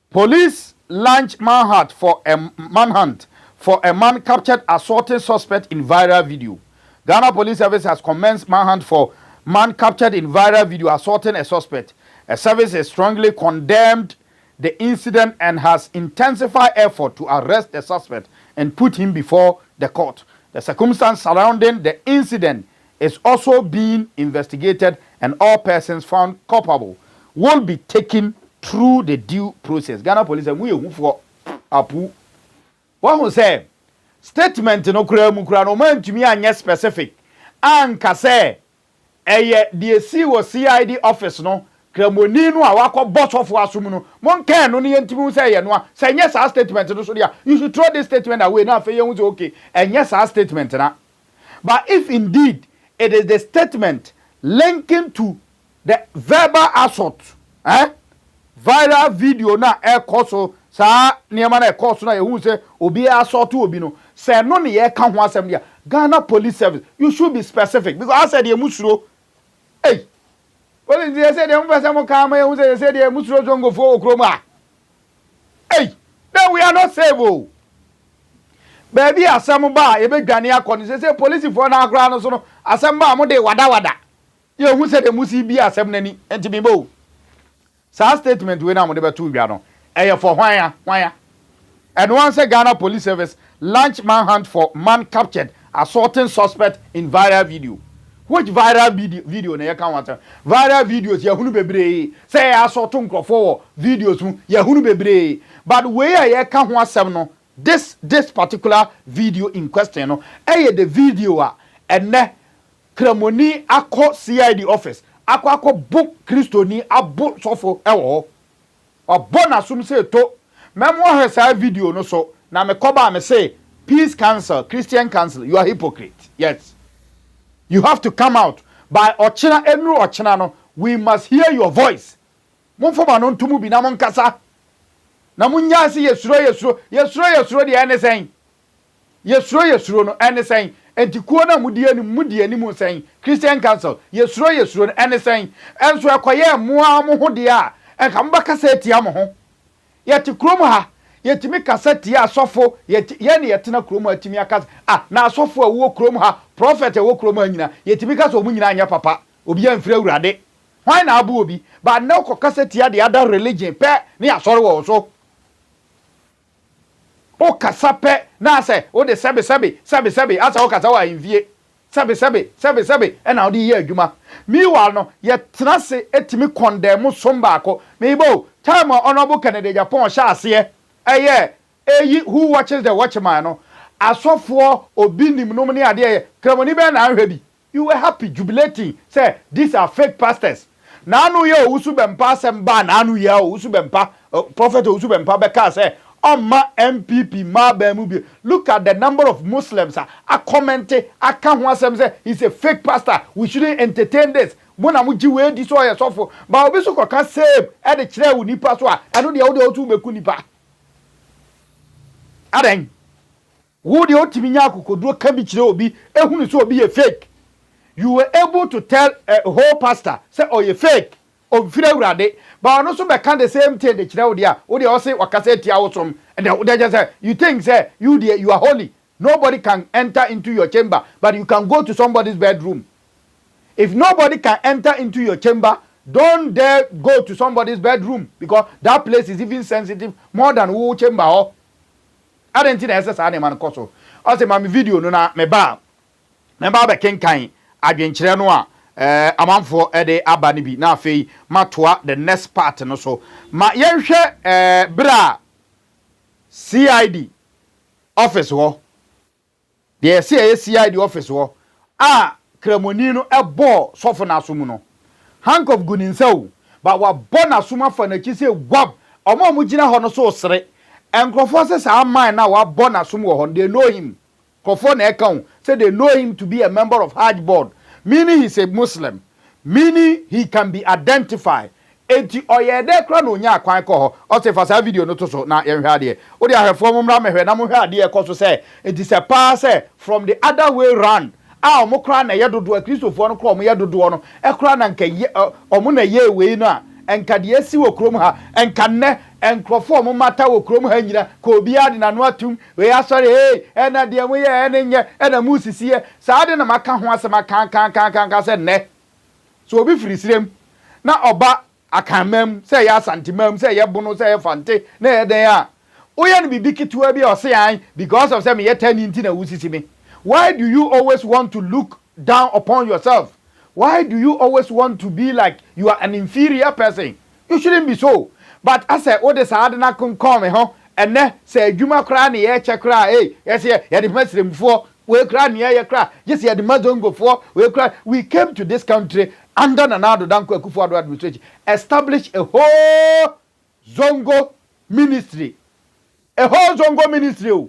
police launch manhunt for a man captured assaulting suspect in viral video. Ghana police service has commenced manhunt for man captured in viral video assaulting a suspect. A service has strongly condemned the incident and has intensified effort to arrest the suspect and put him before the court. The circumstance surrounding the incident is also being investigated, and all persons found culpable will be taken through the due process. Ghana police say we for apu. What who say statement no kura mu kura no man to me anya specific. Anka say eye the C was CID office no kramoni no a wakọ boss of asum no mon kan no ne yentimu say ye no a say yes our statement no so dia you should throw this statement away now for you say okay and yes our statement na. But if indeed it is the statement linking to the verbal assault viral video na ekoso sa niema na ekoso na yehu say obi assault obi no say no ne ye ka ho asem dia Ghana Police Service you should be specific because I said ye musuro hey well they say dem person mo ka ma yehu say they musuro zongo fo okroma hey then we are not safe oh baby asem ba ye be dwane akoni say police for na akra no so no asem ba mo de wada yehu say dem musi bi asem nani enti bo sa statement we na mo de beto dwa no eye for hwan ya and once Ghana Police Service launch manhunt for man captured assaulting suspect in viral video. Which viral video na ye kan want viral videos ya hunu bebre say assault nkrofo videos mu ya hunu bebre but we ye kan ho asem no this particular video in question no the video ene kramoni akọ CID office akọ book Christoni abo sofo ewo obona sum say to memo hesa video no so na me koba me say peace council Christian council you are hypocrite. Yes, you have to come out by ochina enru ochina no we must hear your voice monfoma no ntumu bi na monkasa na munya se yesuro de anything yesuro no anything entikuo na mudie ni mu sen Christian council yesuro no anything enso ekoye moa mo ho de a enka mbaka sa etia mo ho yeti kromo ha yetimi kaseti asofo ye ne yetena kromo atimi akasa na asofo awo kromo ha prophet awo kromo anyina yetimi kasa omu nyina anya papa obi amfira urade hwan na abu obi ba na ko kaseti ya de other religion pe ne asore wo so o kasa pe na say o de sebe asa o kasa wa invie sebe na o de ye adwuma meanwhile no yetena se etimi condemn somba ko mebo time honorable Kennedy Agyapong sha ase eyi who watches the watchman no asofo obi nim no ne ade kramoni be na ahwe bi you were happy jubilating say these are fake pastors na anu ye owusu bempa asem ba na anu ye owusu bempa prophet owusu bempa be ka say Oma NPP ma ba mu bi look at the number of Muslims are commenting aka ho asem say he's a fake pastor we shouldn't entertain this mona mu ji we di so ye sofo ba obi so koka save e de kire wu nipa so a eno de wo de otu meku nipa aden wo de otimi nya akokoduro ka bi kire obi ehunu so obi ye fake you were able to tell a whole pastor say oh you fake of fira urade but no so be can the same thing de kire wo de a wo de o say wakasa tia wo som and they just say you think say you are holy nobody can enter into your chamber but you can go to somebody's bedroom. If nobody can enter into your chamber, don't dare go to somebody's bedroom because that place is even sensitive more than who chamber ho. I don't think that's a man koso. I say my video no na me ba be kenkan adwenkyere no a amanfo de aba ne bi na afei matoa the next part no so ma yenhwe bra CID office ho. The CID office ho kramoni no ebo sofo na asomu no hank of guninsaw ba wa bona asoma fa na chi se gwab omo gina ho no so sere enkrofo se sa man na wa bona asom wo ho they know him krofo na eka say they know him to be a member of Hajj board meaning he's a Muslim meaning he can be identified enti oyede kra no nya akwan ko ho o se fa sa video no to so na ye hwe ade o de ahwefo mo mra mehwe na mo hwe ade ko so say enti se pa say from the other way round omukra na yedodo Kristofo no kro yedodo no ekra na nka omu na ye we no a enka de asi wo krom ha enka ne enkrofo omu mata wo krom ha nyina ko obi ade na no atum we asore ena de mu ye enye ena mu sisiye sa ade na maka ho asema kan se ne so obi firi sirem na oba akamam se ya santimam se ye bono se ye fante na ye den a oye no bibi kitua bi o se an because of say me ye 10 nti na wusisi me Why do you always want to look down upon yourself? Why do you always want to be like you are an inferior person? You shouldn't be so. But I say, oh, this adana kun come, huh? And then say, Juma cry, yeah, check cry, eh? Yes, yeah, the Muslim before we cry, yeah, cry. Yes, yeah, the Muslim before we cry. We came to this country under Nana Danko Kufuor administration, establish a whole Zongo ministry. A whole Zongo ministry.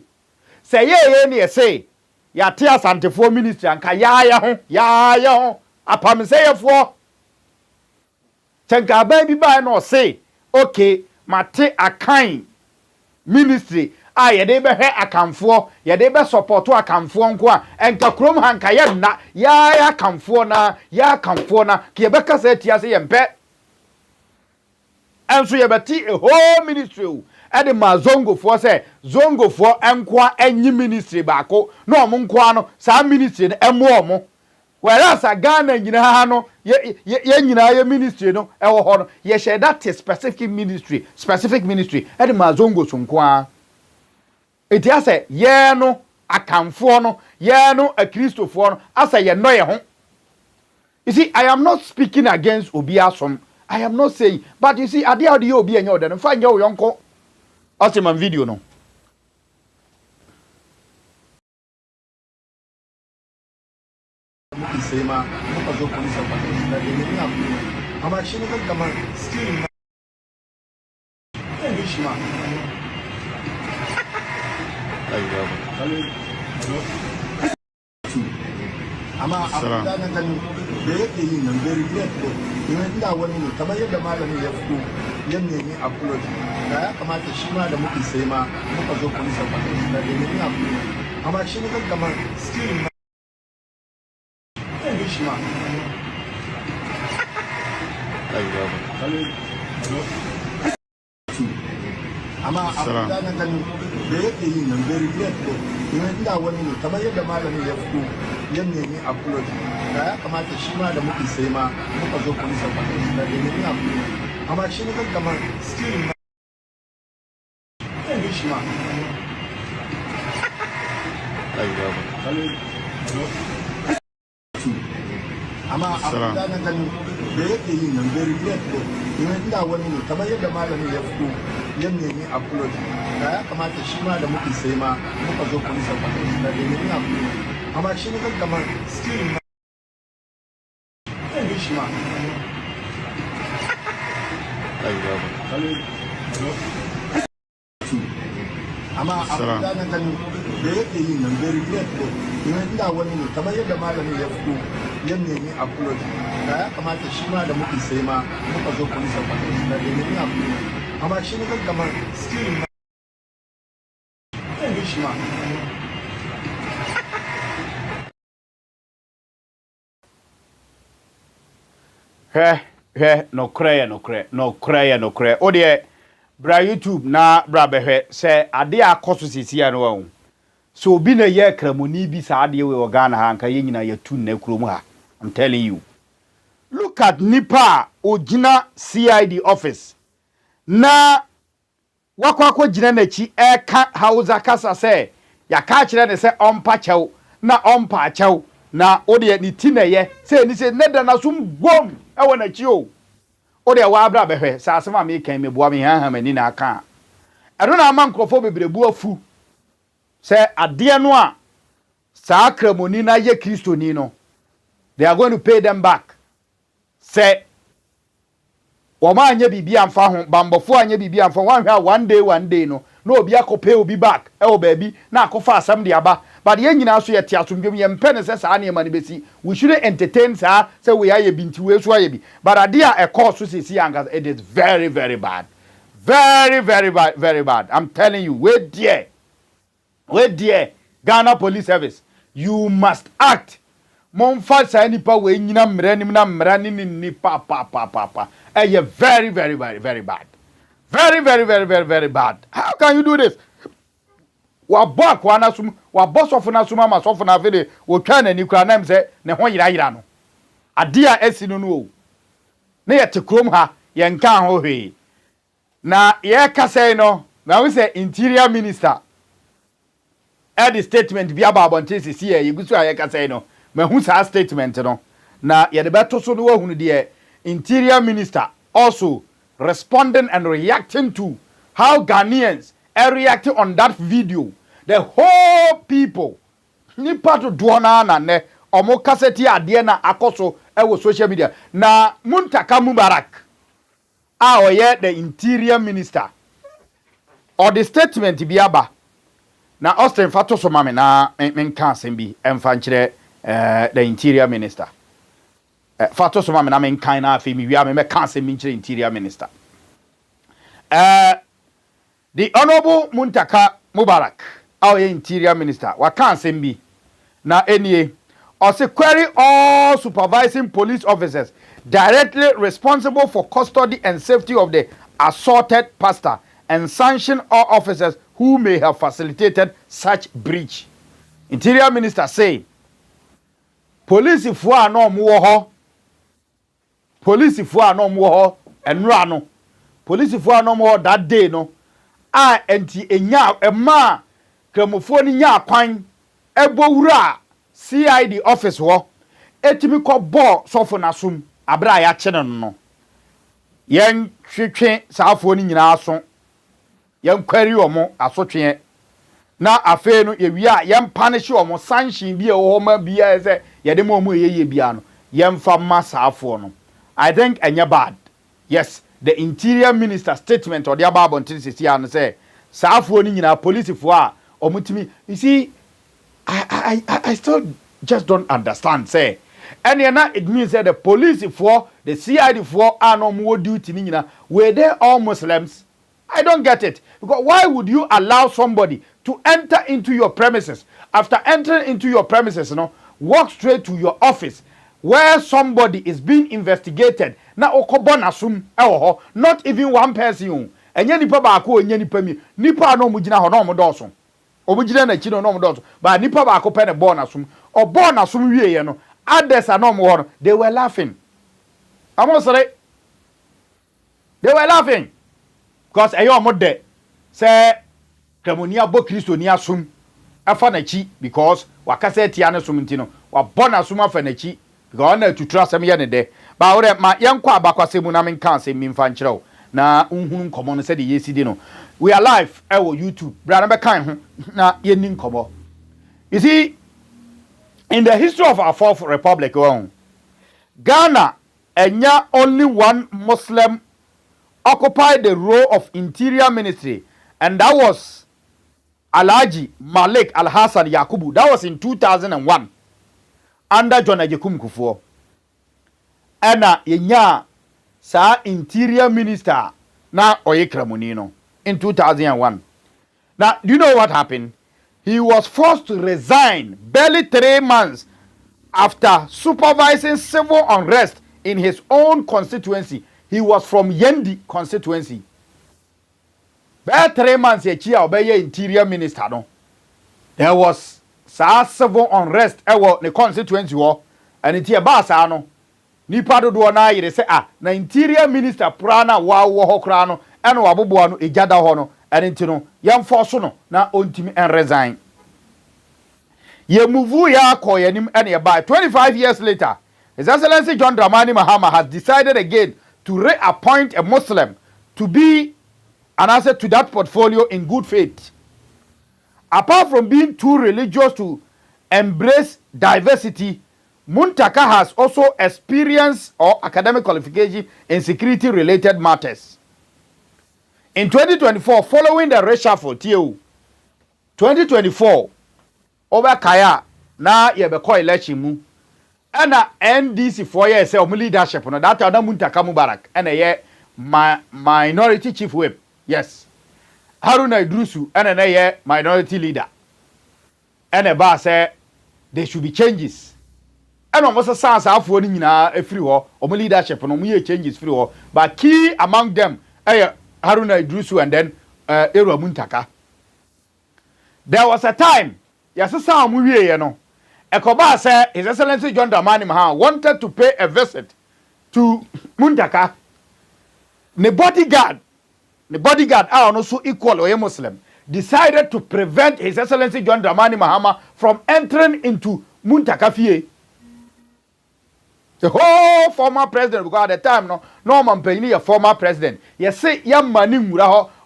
Say, yeah, say, ya tia sante for ministry, and ya, apam say for. Tenka baby by no say, okay, mate a kind ministry. Ye de be he akamfo, ye de be support akamfo nko a enka krom hanka ye na ya akamfo na ke be ka say tia say ye mpe enso ye beti a whole ministry o e de ma zongo fo say zongo fo enko anyi ministry baako no omo nko no sa ministry no emo omo whereas a Ghana nyina no ye nyina ye ministry no e wo ho no ye share that specific ministry e de ma zongo so nko a it has a ye no akamfo no ye no a Christopher no as a ye no ye ho. You see, I am not speaking against obi asom. I am not saying, but you see, ade ade obi enye oda no fa nye oyonko oseman video no. Sema muka zo police officer da ni na amma shi ne kamar skill na bishma amma abin da nan gani da yake yin nan very great ko inda wani ne kamar yadda malamin ya fito yan nemi apology da ya kamata shi ma da muke sai ma muka zo police officer da ni na amma shi ne kamar skill na bishma amma abin da nan gani da yake yin nan very great ko inda wani ne kamar yadda malamin ya fito yan nemi apology da ya kamata shi ma da muke sai ma muka zo police officer da ni na amma shi ne kamar skill na bishma amma abin da nan gani da yake yin nan very great ko inda wani ne kamar yadda malamin ya fito yan nemi apology da ya kamata shi ma da muke sai ma muka zo police officer da ni na amma shi ne kamar skill na bishma amma abin da nan gani da yake yin nan very great ko inda wani ne kamar yadda malamin ya fito yan nemi apology da ya kamata shi ma da muke sai ma muka zo police officer da ni na amma shi ne kamar skill na bishma no kray o de bra YouTube na bra behwe se ade akoso sisi anu wa so obi na ye kramoni bi sa ade we Ghana ha nka ye nyina yatu na kurom ha. I'm telling you, look at nipa ogina CID office na wakwa gina na chi eka hausa kasa se ya ka kire ne se ompa chew na ompa chew na ode ni ti na ye se ni se neda na sum gom e wona chi o ode wa abra behwe sa asema me kan me boa me ha mani na aka ero na ama nkrofo bebrebu afu se ade no a sa kramoni na ye kristoni no they are going to pay them back. Say, Wama anya bibi amfa ho bambofo anya bibi amfa one day no obi akopay obi back baby na akofa asam de aba but ye nyina so ye tiasomdwem ye mpene se sa na ema ne besi we shouldn't entertain sa say we aye binti we so aye bi but adia e course so sisi anga it is very very bad, very bad. I'm telling you, wait there Ghana Police Service, you must act. Monfa sa nipa we nyina mranim na mrani ni pa very bad, very bad. How can you do this? Wa bok wa nasum wa boss of nasuma ma so na vede wo twa na ni kura na mse ne ho yira no ade a asi no no na ye te krom ha ye nka ho hwe na ye ka sei no na we say interior minister the statement bi aba abonte sisi e yigusu aye ka say no mahu sa statement no na ye de beto so no wahunu de interior minister also responding and reacting to how Ghanaians are reacting on that video. The whole people ni part do na ne omo kaseti ade na akoso e wo social media na Muntaka Mubarak oye the interior minister or the statement bi aba na Austin fato so mame na men kan bi emfa nkire the interior minister fato so mame na men kan na afi mi wi me kan bi nkire interior minister the honorable Muntaka Mubarak our interior minister wa kan bi na enie or say query all supervising police officers directly responsible for custody and safety of the assaulted pastor and sanction all officers who may have facilitated such breach. Interior Minister say, police if we are no more, police if we are no more, and rano, police if we are no more that day no, I enti enya ma kramofoni nya kwan ebowura CID office ho etimi ko bo sofo nasum abra ya chene no yen twetwe saafo ni nyina aso yen kwari omo asotwe na afe no ye wi a yen punish omo sanction bi e wo ma bia se ye de mo yeye bia no yen fa ma saafo no. I think enya bad. Yes, the interior minister statement or the ababa until sisi an say saafo ni nyina police fo a omutimi. You see, I still just don't understand say and it means that the police for the CID for are no more duty nina were they all Muslims? I don't get it, because why would you allow somebody to enter into your premises, after entering into your premises, walk straight to your office where somebody is being investigated na okobon asum not even one person enye nipa ba ko enye nipa mi nipa no mugina ho no mo doso obugina na chi no mo doso ba nipa ba ko pe ne bon asum obon asum wieye no others are no more. They were laughing. I'm sorry. They were laughing because ayo modde say Kamunia bo Kristo ni asum afa na chi because wakase tia na sum ntino wa bona sum afa na chi because na tutura asem ye ne de ba wore ma yenko abakwase mu na men kan se mi mfa nkyerɛw na unhunu nkomo no se de yesi di no. We are live ewo YouTube bra na be kan ho na yeni nkomo. You see, in the history of our fourth republic, Ghana, only one Muslim occupied the role of interior ministry, and that was Alhaji Malik Al-Hassan Yakubu. That was in 2001 under John Agyapong Kufuor. And yenya sa interior minister na Oyekra in 2001. Now, do you know what happened? He was forced to resign barely 3 months after supervising civil unrest in his own constituency. He was from Yendi constituency. Barely 3 months he obey interior minister. No, there was civil unrest in the constituency and it here no. Nipa do na yire say na interior minister prana wa wo krano ene wabobo no ejada ho no ene ntino yam force no na ontimi en resign. Ye move ya koyenim ene by 25 years later. His Excellency John Dramani Mahama has decided again to reappoint a Muslim to be an asset to that portfolio in good faith. Apart from being too religious to embrace diversity, Muntaka has also experience or academic qualification in security related matters. In 2024, following the reshuffle, 2024, over Kaya, na yebeko election mu, and NDC 4 years say leadership no that other Muntaka Mubarak and a minority chief whip. Yes. Haruna Idrusu and a minority leader. And a bar say there should be changes. And almost a sense of winning in a free war, or leadership, and we changes free war. But key among them, Haruna Idrusu and then Eru Muntaka. There was a time, yes, a sound movie, Ekoba said His Excellency John Dramani Mahama wanted to pay a visit to Muntaka. The bodyguard, are also equal or a Muslim. decided to prevent His Excellency John Dramani Mahama from entering into Muntakafie. The whole former president, because at the time, no man paying a former president. You say, young money,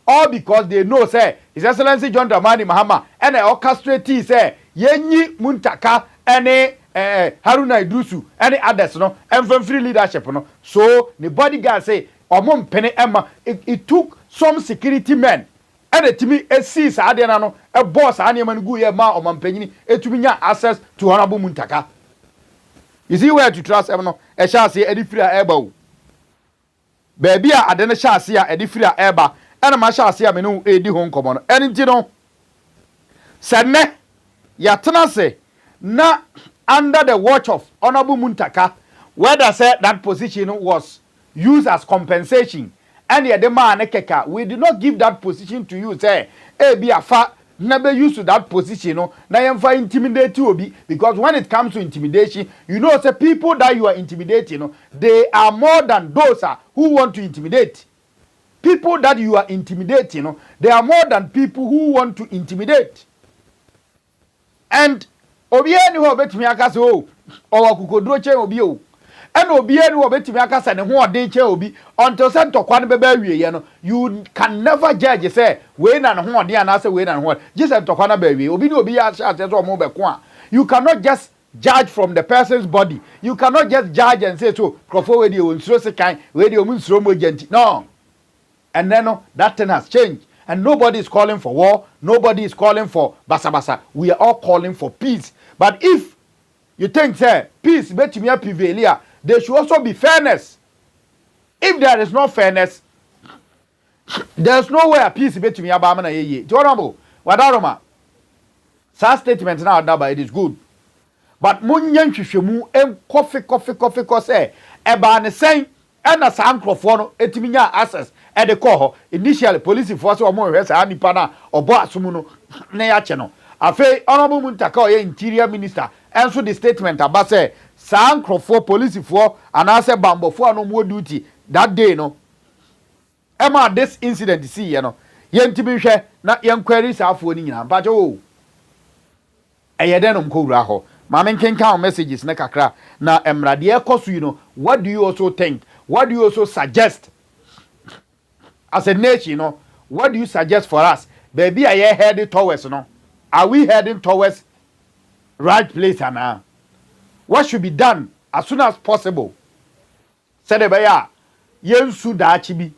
all because they know, say, His Excellency John Dramani Mahama, and the orchestrate, say, Yenyi Muntaka, any Haruna Idrusu, any others, and from free leadership, So, the bodyguard say, Omon Penny Emma, it took some security men. And it to me, a sees Adiano, a boss, Animan Guya Ma or Mampeni, it to me access to Honorable Muntaka. You see where to trust Emno, a chassis, a different elbow. Baby, I didn't chassis a different elbow, and a machassia menu, a di home common. And you know, said ne, Yatanase, na under the watch of Honorable Muntaka, whether said that position was used as compensation. And yet the man ekeka, we did not give that position to you, say, be a fa never used to that position, na yem for intimidate you, because when it comes to intimidation, you know, say people that you are intimidating, they are more than those who want to intimidate. People that you are intimidating, they are more than people who want to intimidate. And obiye ni ho betimi aka se o kukodro che obi o. And obiye ni ho betimi aka se ne ho odin che obi until say ntokwa ne beba awie ye no, you can never judge say we na ne ho odin ana say we na ne ho just ntokwa na ba awie obi ni obi ya sha say so mo be ko a. You cannot just judge from the person's body. You cannot just judge and say so crofo we dey on Sh0cking we dey on nsuro mojanti. No. And then that thing has changed. And nobody is calling for war. Nobody is calling for basa basa. We are all calling for peace. But if you think, say, peace, there should also be fairness. If there is no fairness, there's nowhere peace. Such statement now, it is good. But munyan shishemu coffee say eba ne saying and a sound microphone etiminya access at the core initially police force or more res anipana or boasumuno neya cheno afe honorable Muntaka interior minister answer the statement about say sound microphone police for and answer bambo for no more duty that day no Emma this incident see you know yentimi hwe na yenqueries afo ni nyina ba jo eyedenum ko wura ho Mamen can count messages na kakra na emrade ekoso you know what do you also think? What do you also suggest as a nation, you know? What do you suggest for us? Baby, are you heading towards, you know? Are we heading towards right place now? What should be done as soon as possible? Said Ebaya, Yensu da chibi.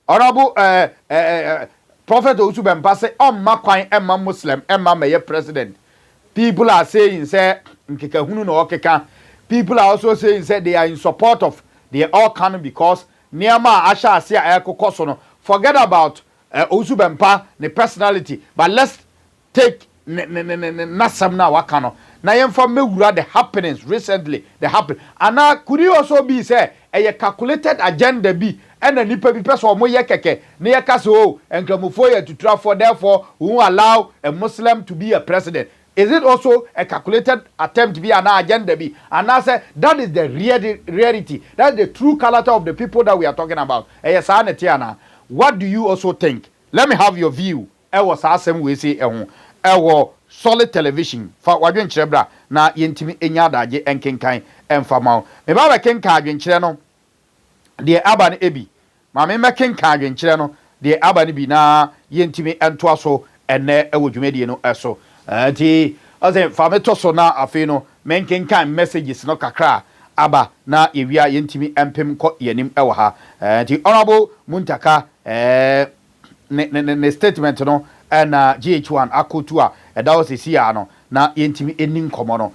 Honorable Prophet Osubempa say, Makwain Emma Muslim, Emma Mayor President. People are saying, say, Nkekahunu no Okeka. People are also saying, say, they are in support of they all coming because Niama Asha Asia Eko Kosono. Forget about Osubempa, the personality. But let's take Nasam na Wakano. Na yemfa mewura the happenings recently. The happen. And now could you also be say a calculated agenda be and a nipa be person mo yekeke ne yekaso and Kramofo to travel therefore who allow a Muslim to be a president. Is it also a calculated attempt to be an agenda be? And I say that is the reality. That's the true character of the people that we are talking about. What do you also think? Let me have your view. I was asking we say solid television for wadwen kyerɛbra na yentimi enya daje enkenkan emfamao. Me ba kenkan adwen kyerɛ no de aba ne ebi. Ma me kenkan adwen kyerɛ no de aba ne bi na yentimi entoa so ene dwumedie no eso. Ati ase fa me toso na afi no menkenkan messages no kakra aba na ewia yentimi empem kɔ yanim ewo ha. Ati honorable Muntaka ne statement no na GH1 akotu a eda o sisi ya no na yentimi eni nkomo no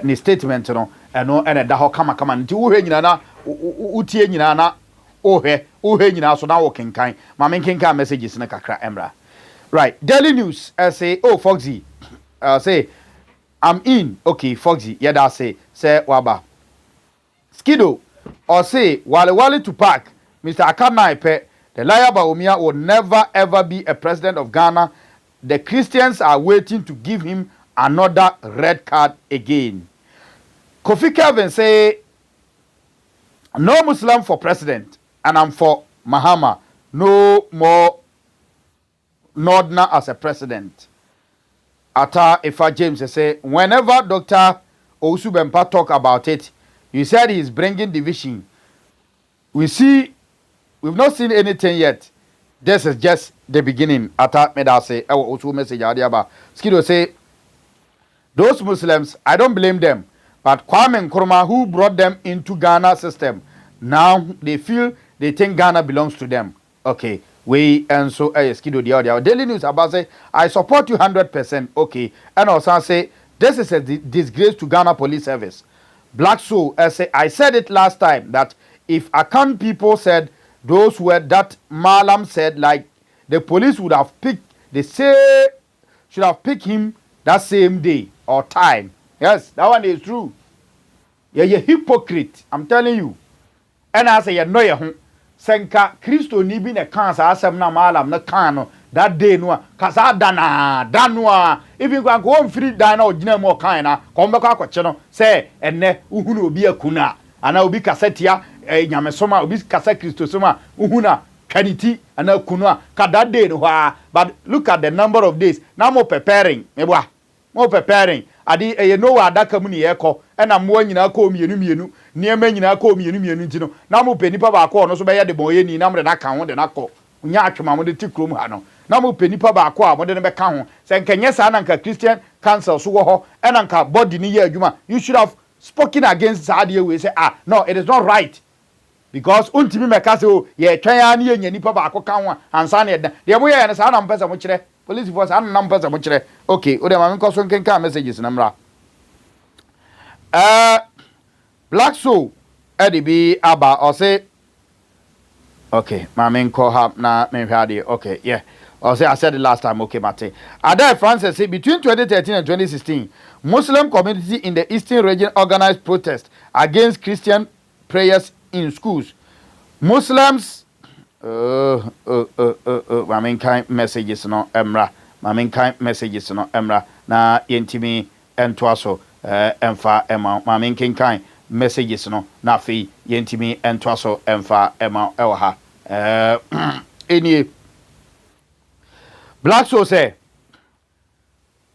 ne statement no eno eda ho kama nti wo hwe nyina na utie nyina na wo hwe nyina so na wo kenkan ma menkenkan messages na kakra emra. Right, Daily News say Foxy say I'm in. Okay, Foxy, yeah, that say waba. Skido or say Wale to Park, Mr. Akanaipe, the liar Baumia will never ever be a president of Ghana. The Christians are waiting to give him another red card again. Kofi Kelvin say no Muslim for president, and I'm for Mahama. No more Nordner as a president. Ata Ifa James say, whenever Dr. Owusu Bempah talk about it, you said he's bringing division. We've not seen anything yet. This is just the beginning. Ata Meda say, I will also message Adiaba. Skido say, those Muslims, I don't blame them. But Kwame Nkrumah, who brought them into Ghana system, now they think Ghana belongs to them. Okay. We and so Skido the audio. Daily News about say, I support you 100%. Okay. And also say, this is a disgrace to Ghana Police Service. Black Soul, I said it last time that if Akan people said those were that Malam said, like the police would have picked, should have picked him that same day or time. Yes, that one is true. You're a hypocrite. I'm telling you. And I say, you know, you Senka Christo ni bi ne kan sa asem na malam na kan no that day no kasa danwa even go go free dan na ogina mo kan na ko mbekọ akọche no say enne uhunu obi akuna ana obi kasetia nyamesoma obi kasa Christo soma uhuna kaniti ana kunu ka that day no but look at the number of days now mo preparing mebwa mo preparing adi you know adaka mu ne yekọ ena mo nyina ko mienu niema nyina ko mienu ntino na mo penipa ba ko no so be ye de boye ni na mo de na kan ho de na ko nya atwema mo de ti krom ha no na mo penipa ba ko a mo de ne be ka ho se nkenye sa na nka Christian council so wo ho ena nka body ni ye adwuma you should have spoken against Sadia we say no it is not right because untimi meka se o ye twan ya na ye nya nipa ba ko ka ho ansa na de mo ye na sa na mpesa mo kire police force an na mpesa mo kire okay o de ma nko so nkenka messages na mra Black Soul Eddie Abba or say okay, my main call have na me okay, yeah. Or say I said it last time, okay, Mate. Ada Francis say between 2013 and 2016, Muslim community in the Eastern region organized protest against Christian prayers in schools. Muslims my main kind messages no emra. My main kind messages no emra na yentimi entwaso emfa ema my main kind messages no na fi yentimi entwaso emfa ema ewa any Black Soul say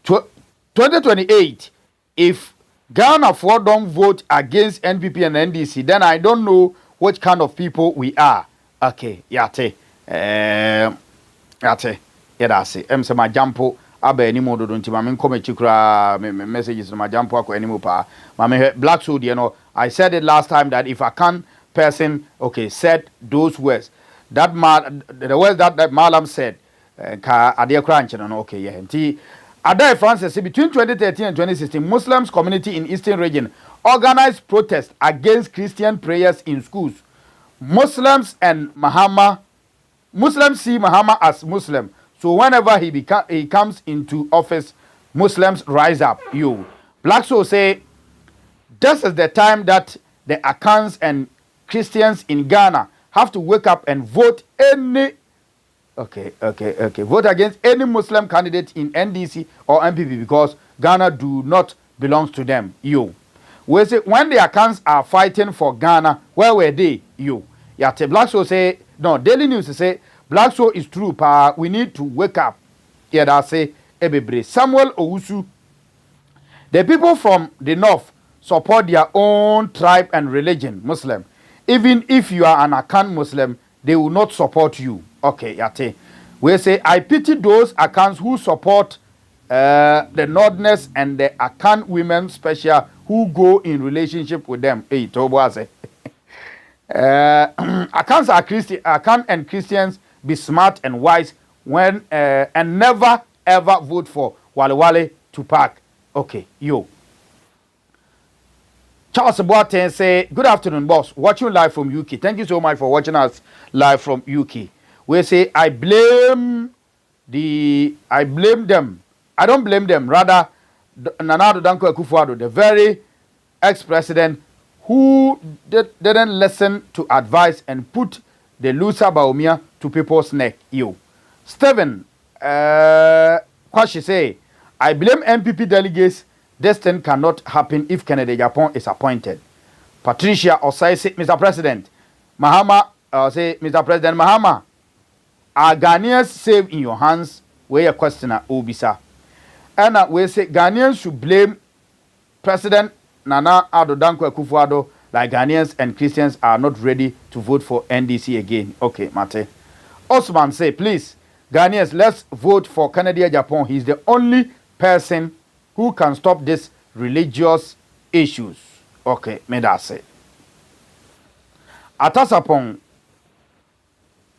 2028 if Ghana for don't vote against NPP and NDC then I don't know what kind of people we are. Okay, yate yadase say my jampo aba animo do nti ma me come chikura messages no ma jampo akọ animo pa ma me Black Soul you know I said it last time that if a can person okay said those words that the words that Malam said ka ade kra nche no okay yeah nti Ada Francis between 2013 and 2016 Muslims community in Eastern region organized protest against Christian prayers in schools. Muslims see Muhammad as Muslim. So whenever he comes into office, Muslims rise up. Black Soul say, this is the time that the Akans and Christians in Ghana have to wake up and vote vote against any Muslim candidate in NDC or NPP because Ghana do not belong to them. We say when the Akans are fighting for Ghana, where were they? Black Soul say, no, Daily News say, Black Soul is true, pa. We need to wake up. That say, Ebebre. Samuel Owusu. The people from the north support their own tribe and religion, Muslim. Even if you are an Akan Muslim, they will not support you. Okay, yate. We say, I pity those Akans who support the Northerners and the Akan women special who go in relationship with them. Hey, Toboase. Akans are Christian. Akan and Christians be smart and wise when and never ever vote for Wale Tupac. Okay, Charles Boateng say, good afternoon, boss. Watching live from UK. Thank you so much for watching us live from UK. We say, I blame them. I don't blame them. Rather, Nana Addo Dankwa Akufo-Addo, the very ex-president who didn't listen to advice and put the loser Baumia to people's neck. Stephen, what she say, I blame NPP delegates. This thing cannot happen if Kennedy Agyapong is appointed. Patricia Osai say, Mr. President, Mahama, say, Mr. President Mahama, are Ghanaians safe in your hands we a questioner obisa. And we say Ghanaians should blame President Nana Addo Dankwa Akufo-Addo like Ghanaians and Christians are not ready to vote for NDC again. Okay, Mate. Osman say, please, Ghanaians, let's vote for Kennedy Agyapong. He's the only person who can stop this religious issues. Okay, may that say. Atasapong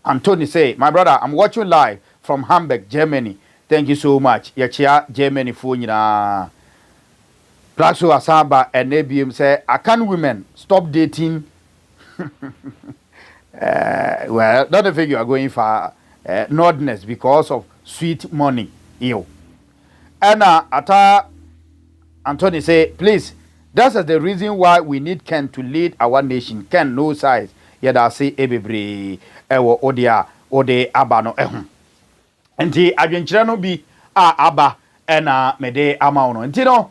Anthony say, my brother, I'm watching live from Hamburg, Germany. Thank you so much. Yachia Germany for na. Plaxo Asaba and ABM say, I can women stop dating. Well, don't think you are going for nordness because of sweet money. You. And Ata Anthony say, please, that is the reason why we need Ken to lead our nation. Ken no size. Yet I say every ewo odia ode abano ehun. Enti adwenkyerɛ no bi aba na mede ama wo no. Enti no,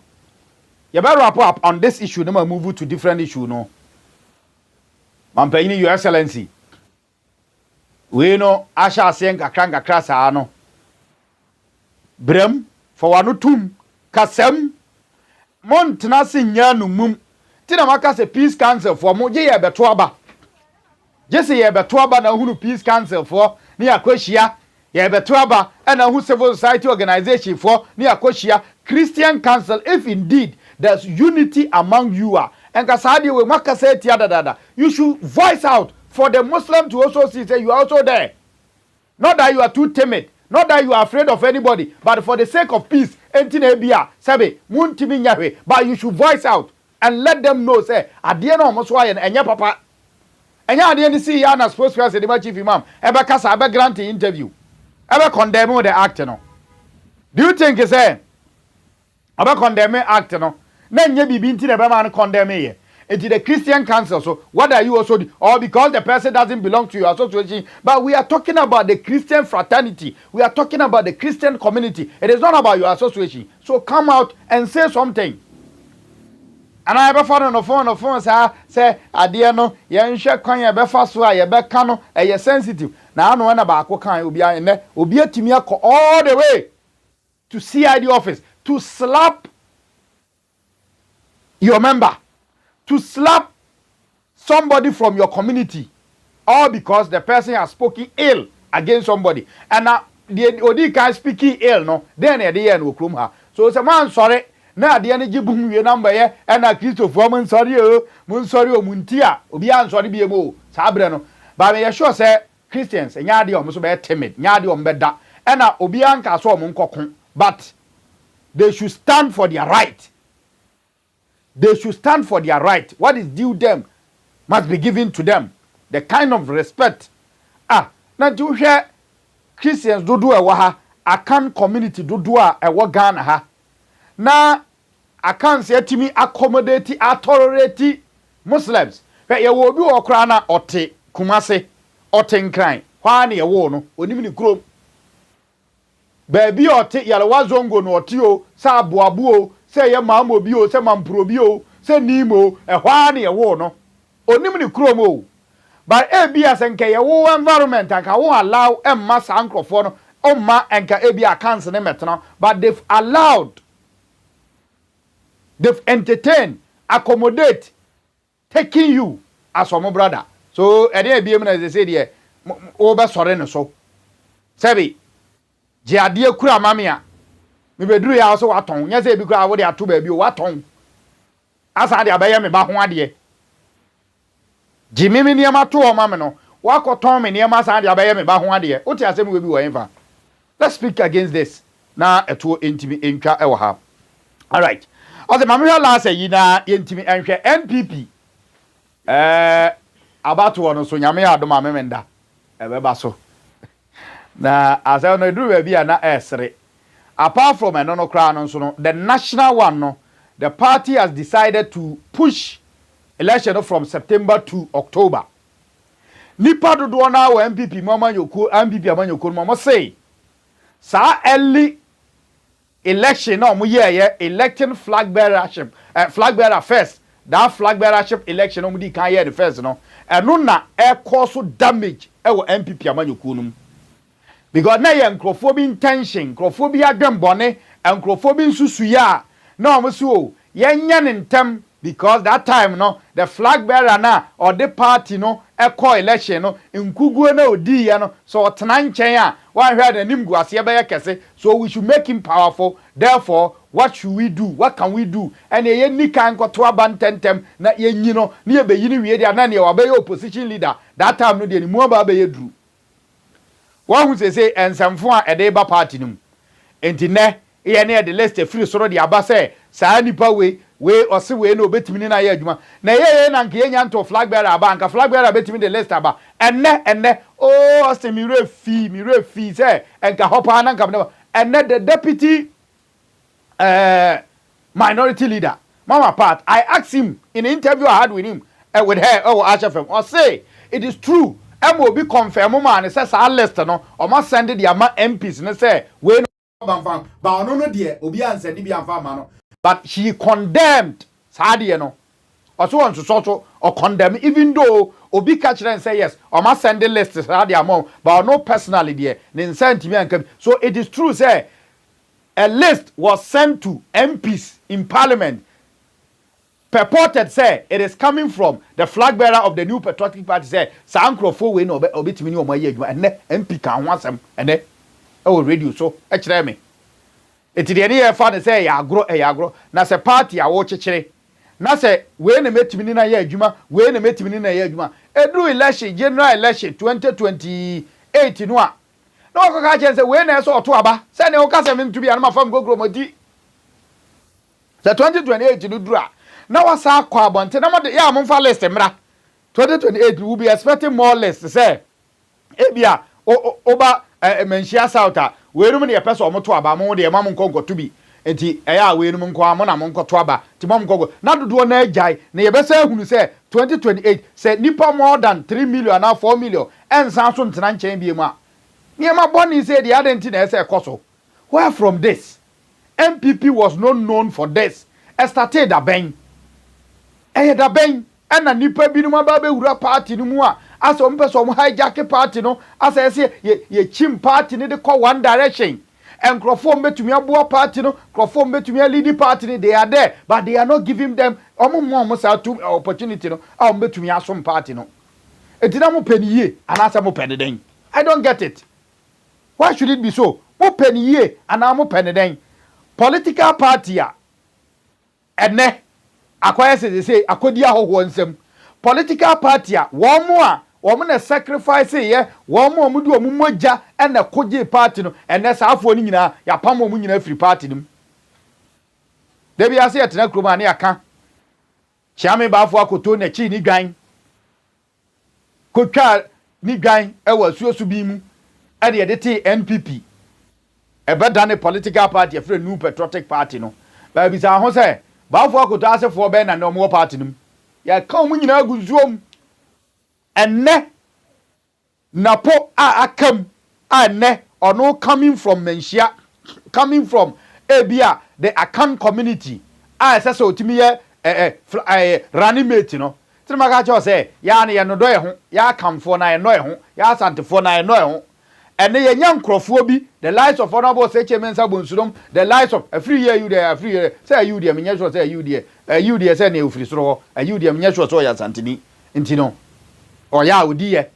you better wrap up on this issue. No move to different issue no. Mampanyini, Your Excellency. We know asha asien kakra saa no. Brem for wanu tum kasem mon tenase nya no mum. Ti na maka se peace council for mo je ye beto aba. Je se ye beto aba na hunu peace council for ni akwahia. Ye beto aba na hu civil society organization for ni akwahia. Christian council, if indeed there's unity among you and kasadi we maka say tiada, you should voice out for the Muslim to also see say you are also there. Not that you are too timid, not that you are afraid of anybody, but for the sake of peace, but you should voice out and let them know say adie no mo so aye enye papa enye adie ni see ya na spokesperson the chief imam ebe kasa ebe grant interview ebe condemn the act no. Do you think say ebe condemn act no na nye bibi nti na ebe man condemn ye? Into the Christian council, so what are you also doing? Or because the person doesn't belong to your association, but we are talking about the Christian fraternity, we are talking about the Christian community. It is not about your association. So come out and say something. And I ever found on the phone say adia no ye Sh0cking ye be fa so ye be ka no ye sensitive. Now I know about kan obi an ne obi atimi akọ all the way to CID office to slap your member, to slap somebody from your community, all because the person has spoken ill against somebody. And now the odi guy speaking ill, no, then at the end will come her. So it's a man sorry. Now the energy boom your number here, and a Christopher mun sorry o muntia, obian sorry be mo, sabreno. But I sure say Christians and yadi almost be timid, yadi on beda, and a obian kaso mun kokun, but they should stand for their right. They should stand for their right. What is due them must be given to them. The kind of respect. Now you hear Christians do a waha, I can't community do a wagana ha. Now I can't say to me accommodate, tolerate Muslims. But you will be okrana ote kumase ote nkran. Wani ya wono onimini krom. Baby ote yalawa zongo no otio sa abuabuo. Say ya mamo bio, say mamprobio, say nimo, a wani a wono, or nimini chromo. But ABS and K, a environment, and can allow a mass uncrophone, ma and ka ABA cancer nemetano, but they've allowed, they've entertained, accommodate, taking you as from my brother. So, at the ABM, as they said here, over Soreno so. Sabi, Jadia Kura Mamia. Me bedru ya so waton nya se bi kra wo de ato ba bi o waton asa de abaye me ba ho ade jimi me niam to o ma me no wakoton me niam asa de abaye me ba ho ade o ti asem we bi wo enfa. Let's speak against this na eto entimi entwa e wo ha. All right, ose ma me la say yi na entimi enhwe NPP abato no so nyame adom amemenda e be ba so na asa no edru ba bi na esre. Apart from no crown, so the national one, no, the party has decided to push election from September to October. Nipa do na wo MPP mama yoku MPP amanya yoku mama say sa early election no mo ye electing flag bearer first. That flag bearership election no mo di kan ye the first no. Eno na e cause damage e wo MPP amanya yoku no. because na ye nkrofo bi intention nkrofo bi adwembone nkrofo bi nsusu ya na omuso yenya ne ntem because that time no the flag bearer na or the party no call election no nkuguo na odi ya no so otena nchen a one hwɛ da nim guase be kese so we should make him powerful therefore what should we do what can we do and ye nika nkoto abantentem na yenyi no na ye beyi ni wie dia na ne wa be opposition leader that time no de ni mu ba be yeduru one who say ensamfo a ede ba party nim enti ne ye ne de list free soro de aba say saa nipa we ose we na obetimi na ye adwuma na ye na nke nya nto flag bearer aba nka flag bearer betimi de list aba enne oh ose mi refi say enka hopa na nka enne the deputy minority leader Mama Pat, I asked him in an interview I had with him with her Agyapong or say it is true MOB confirm man says our list no or must send the ama MPs and say we no but no dear obi answer ni bi amfa ma no but she condemned Sadia no or so on so or condemn even though obi catch and say yes or must send the list Sadia mom but no personally there then send me and so it is true say a list was sent to MPs in parliament purported say it is coming from the flag bearer of the New Patriotic Party say sankrofo we no obetimi ni omo aye adwuma enne MP kan ho asem enne e radio so e kire me eti de ne ye fa ne say ya agro na say party a wo kekere na say we na metimi ni na ye adwuma we na metimi ni na ye adwuma edru election general election 2028 no a na o ka chen say we na so oto aba say ne o ka say me ntu bia na ma fam gogro modi say 2028 no dura na wasa akwa abonte na mo ya mo fa list mra 2028 we will be expecting more lists say ebia oba menhia sauta we rum ne yepeso omoto aba mo de ma mo nkonkoto bi enti eya we rum nko amo na mo nkoto aba ti mo nkonko na dodo na agai na yebesa hunu say 2028 say nipa more than 3 million na 4 million ensan so ntena nchen bi mu a niema boni say the identity na say ekoso where from this MPP was not known for this started aben da ben na nipa bi no aba be wura party no mu a aso mpeso mo hijack party no asa ese ye chim party ne de call one direction enkrofo mbetumi aboa party no krofo mbetumi lead party ne they are there but they are not giving them omo sa to opportunity no a mbetumi asom party no etina mo peniye anasa mo peneden I don't get it why should it be so mo peniye ana mo peneden political party a ene akwaya say akodi ahoho nsem political party a wo na sacrifice ye wo mu du omumogya na koje party no ene saafo ni nyina ya pam omu nyina free party nim da bia say etena kroma na yaka chiame baafo akoto na chi ni dwan kotwa ni dwan e wasuosu bi mu e de te NPP ebeda ne political party e free New Patriotic Party no ba bi sa ho say baafo akoto asefo be na no party nim ya kan mu nyina aguzuom enne napo akam enne ono coming from menhia coming from ebia the Akan community asese otimi ye ranimate no tinimaka cho say ya na ye no do ye ho ya kamfo na ye no ye ho ya asantefo na ye no ye ho ene ye nya nkrofo bi the lives of honorable Sechemensa Bonsurom the lives of free year you there free year say you there menye sure say you there say na ofiri soro you there menye sure so ya santini ntino or ya odiye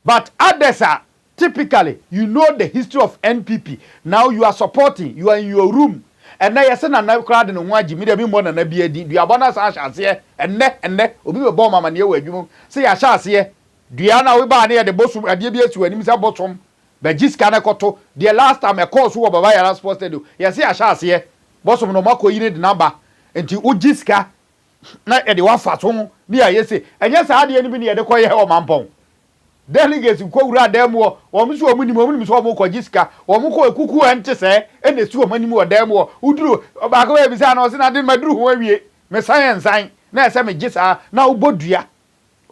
but others are typically you know the history of NPP now you are supporting you are in your room and now you say na crowd no waji me dey be more na bi adi dua bona sa ahase enne obi be bomb mama ne we adwum say ya ahase dua na we ba na de bosum ade bi atu anim say bosom ba jiska na koto the last time a course wo baba ya sports stadium ya say ahase bosom no makoyi ne number enti o jiska na e de wa fa so ni ya yese enye sa ade ni bi ne de koye o mampon delegates ko wura dem wo so omunim so omu ko jiska omu ko ekuku ente se e na su omanim wo dem wo uduru ba ko e bi sa na o se na de maduru ho awie me science na ese me gisa na ubodua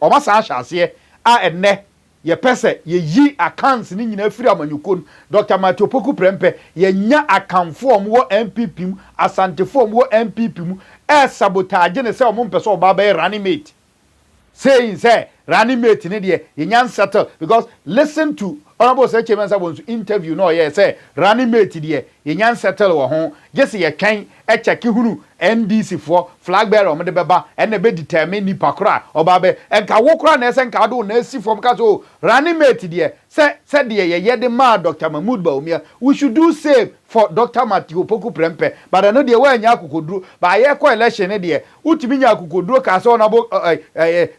o ma sa ahase a enne ye pese ye yi accounts ni nyina firi amanyuko Dr. Matthew Poku Prempe ye nya akanfo omwo MPP mu asantefo omwo MPP mu e sabotage ne se omo mpese oba ba ranimate saying say ranimate ne de ye nya settle because listen to honorable say chairman say won interview no ye say running mate de ye nyan settle wo ho just ye twen e check hunu NDC for flag bearer o me de beba e na be determine nipa kra oba be enka wo kra na ese nka do na si from ka so running mate de say de ye de ma Dr. Mahmoud Bawumia we should do same for Dr. Matthew Poku Prempe but no de wa nya akokoduro ba ye ko election ne de utimi nya akokoduro ka so na bo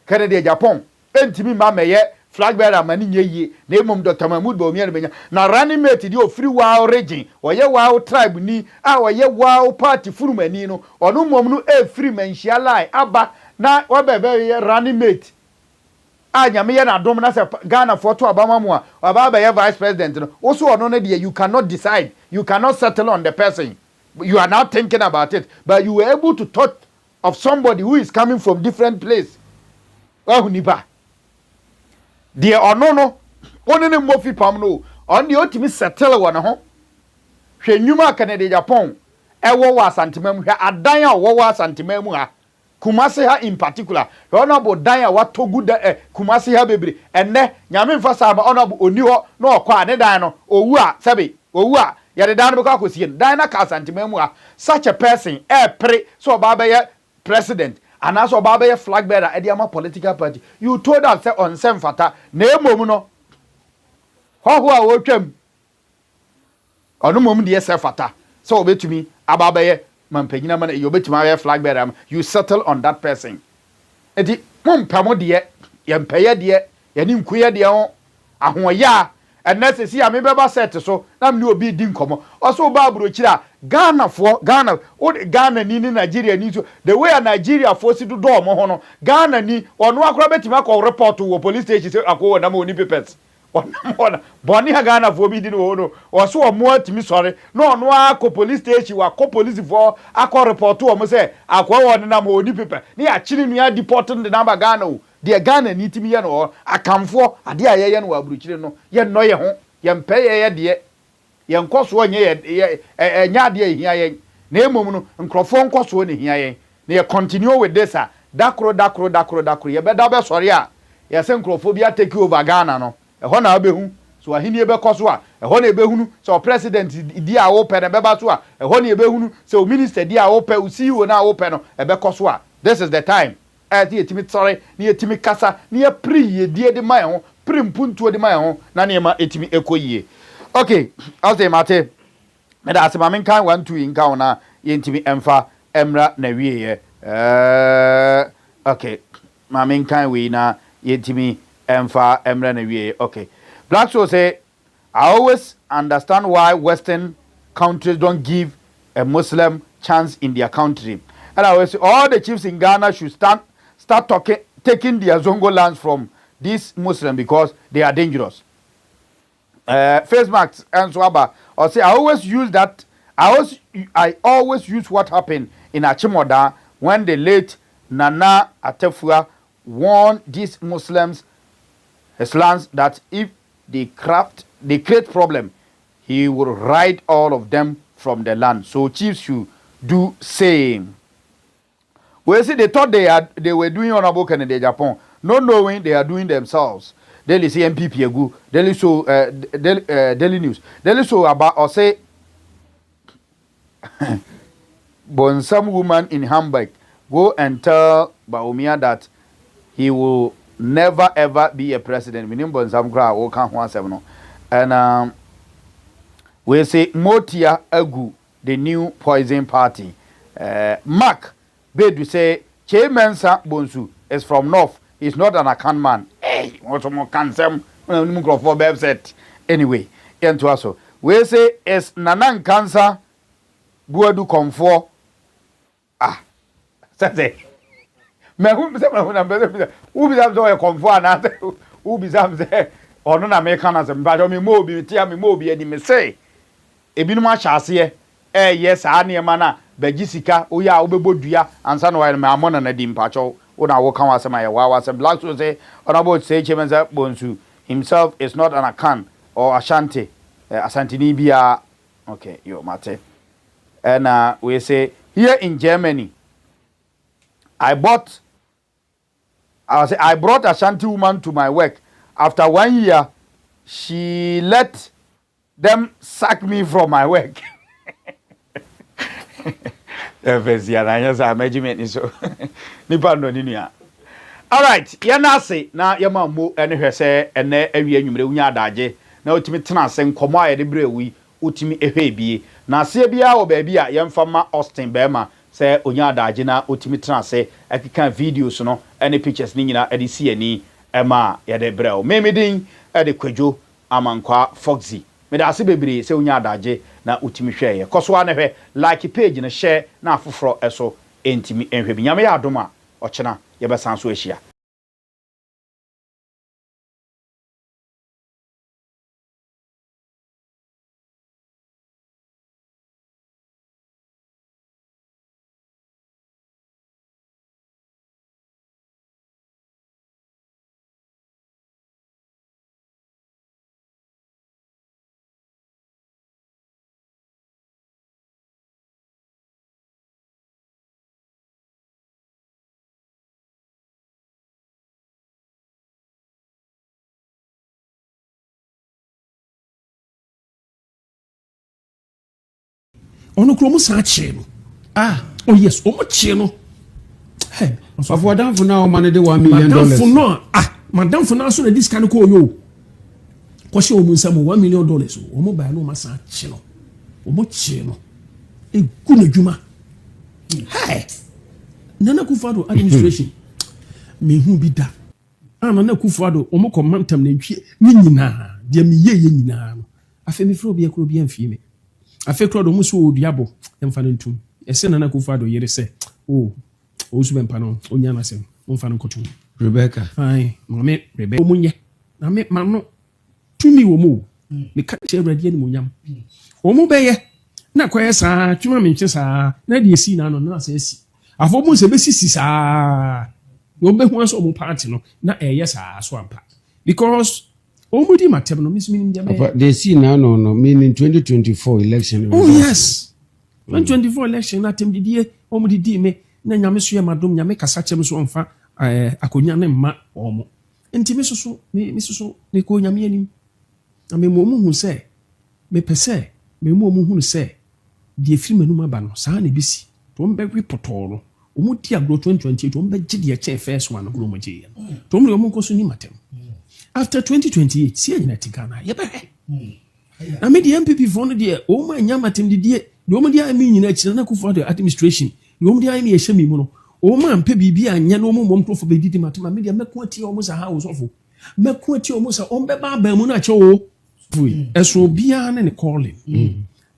Kennedy Agyapong entimi ma meye flag bearer mani nyeye na emom Dr. Mahmoud Bawumia benya na running mate di ofiri wa region oye wa tribe ni a oye wa party furumani no onu mom no e free manhia line aba na wabebe ye running mate anya me ye na dom na se Ghana photo abama mu a aba ye vice president no also onu no de you cannot decide, you cannot settle on the person, you are now thinking about it, but you were able to thought of somebody who is coming from different place nipa de ono one ne mofi pam no on de otimi settle wona ho hwe nwuma Kennedy Agyapong ewo wa santemam hwe adan a wo wa santemam ha Kumasi ha in particular honorable dan a watogu da Kumasi ha bebre enne nyame mfa sa ba honorable oni ho na okwa ne dan no owu a sebe owu a ye de dan no be kwa kosie dan na ka santemam ha such a person pre so ba be president and also baba ye flag bearer e dey political party you told us say on sem fata na emom no ho a wo twam onu mom dey say fata so obetumi ababa ye mampanyina man you obetumi ye flag bearer you settle on that person edi mom pamo de ye mpaye de ye ni nkuye de ho ahoya ennese si ame beba set so na me obi di nkomo oso ba abrochira Ghana Ghana ni Nigeria ni so the way a Nigeria for si do mo ho no Ghana ni ono akora betima ko report wo police station say akwo na ma oni papers ona boni ha Ghana for bi di no no oso omo atimi sore no ono akọ police station wa ko police for akọ report wo mo say akwa won na ma oni paper ni a chiri nu ya deport the number Ghana o de Ghana ni timi ye no akamfo ade a ye no wa abrochire no ye no ye ho ye mpeye ye de ye nkoso nye ye nya de hia ye na emom no nkrofo nkoso ne hia ye na ye continue with this dakro ye be da be sori a ye se nkrofo bi take over Ghana no ho na abehu so ahini e be koso a ho na ebehunu so president di a wo pe na be ba so a ho na ebehunu so minister di a wo pe o CEO na wo pe no e be koso a this is the time ati etimi tsore ni etimi kasa ni e pri ye die de man ho pri mpuntuo de man ho na ne ma etimi ekoyie. Okay, as they mate, me da se mamen kan 1 2 inka ona yentimi emfa emra na wiye okay, mamen kan we na yentimi emfa emra na wiye. Okay, Black Show say I always understand why Western countries don't give a Muslim chance in their country, and I always say all the chiefs in Ghana should start taking their Zongo lands from these Muslims because they are dangerous. Face max and swaba or say I always use what happened in Achimoda when the late Nana Atefua warned these Muslims Islams that if they create problem he will ride all of them from the land, so chiefs should do same. We see they thought they were doing honorable Kennedy Agyapong, not knowing they are doing themselves. Daily see NPP agu, daily show daily news, daily show about or say born some woman in Hamburg go and tell Bawumia that he will never ever be a president. We born some crowd or can't want seven. And we say Motia agu the new poison party. Mark Bedu say Chemensa Bonsu is from North. He's not an account man. Hey, what's more cancel? Anyway, into us. We say is Nanan cancer. Buadu comfort. Say. Me who be some comfort na who be some say or no American as but me mo bi tia me mo bi edi me say ebinum ahyase yes ane mana bagisika oya obebodua ansa no wa me amona na di mpacho una wo kan wasema ya wa wasem Black to say honorable say chairman Bonsu himself is not an Akan or Ashanti Asantini bia. Okay, yo mate. And we say here in Germany I brought Ashanti woman to my work. After 1 year she let them sack me from my work. All right, say na yama mo ene hwese ene awie anwumre unya adaje na otimi tena se nkomo a yede brewi otimi ehwebie na se bia wo ba bia yemfa ma Austin Bema se unya adaje na otimi tena se ekeka videos no ene pictures ni nyina ede si ani ema yede brew memedin ede kwadwo amankwa Foxy me da se bebre se unya adaje na otimi hweye koso na hwe like page na share na afoforo eso entimi enhwebi nyame ya adoma ochena yebesan so ehia ono kromo sa che no oh yes o mo che no hey of madam for now man dey $1 million madam for now madam for now so na this kind ko yo ko she o mu nsam $1 million o mo ba no ma sa che no o mo che no e ku na djuma hey Nana Akufo-Addo administration me hu bi da Nana Akufo-Addo o mo komantam na ntwie ni nyina de me ye nyina no afa me fro bi akro bi amfie me afa kro do mo so oduabo emfa no ntum ese Nana Akufo-Addo yere se o su bempa no onya na sem omfa no kotu Rebecca ai mame Rebecca o munye na me ma no tumi wo mo me ka che awrade ni munyam o mo beye na kwaye sa twuma me nche sa na de esi na no na sa esi afo mo se be sisi sa wo be hu aso mo party no na eye sa so ampa because omudi matem no miss minim dia they see now no meaning 2024 election oh yes 2024 election na tem didie omudi di me na nyame so ye madom nyame kasa chem so onfa akonya ne ma omo enti me so me ko nyame anim na me mo hu se me pese me mo hu se die film anu ma ba no sa na bisi to mbe report omudi agro 2028 ombe gide che first one agro mo je to mre omo nkoso ni matem after 2028 see anyina tigana ye be na me the NPP for no de o ma nya matem de die omo de ami nyina chi na Akufo-Addo administration omo de ami ye hye mu no o ma mpe bibi anya no omo mprofo be didi matem me de meko ati omo sa ha wo sofo meko ati omo sa ombe ba mu na che o eso bia na ne calling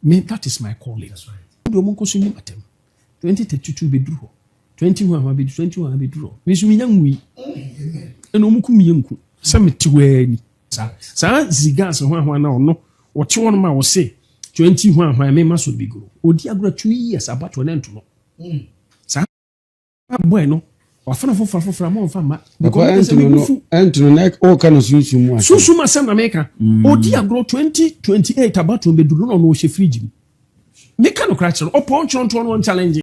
me that is my calling that's right omo nkoso ni matem 2032 be duro 21 be 21 be duro me so nya nwi eno omo kum ye nku sametiwani sa zigas hwa na ono wote won ma wo se 20 hwa me maso bigoro odi agora 2 years abato na ntuno sa boy no wafana fofara mo mfa ma entuno na o kana susu ma sem na meka odi agora 2028 abato be duro no no hye fridge me ka no kra kire o pon chon challenge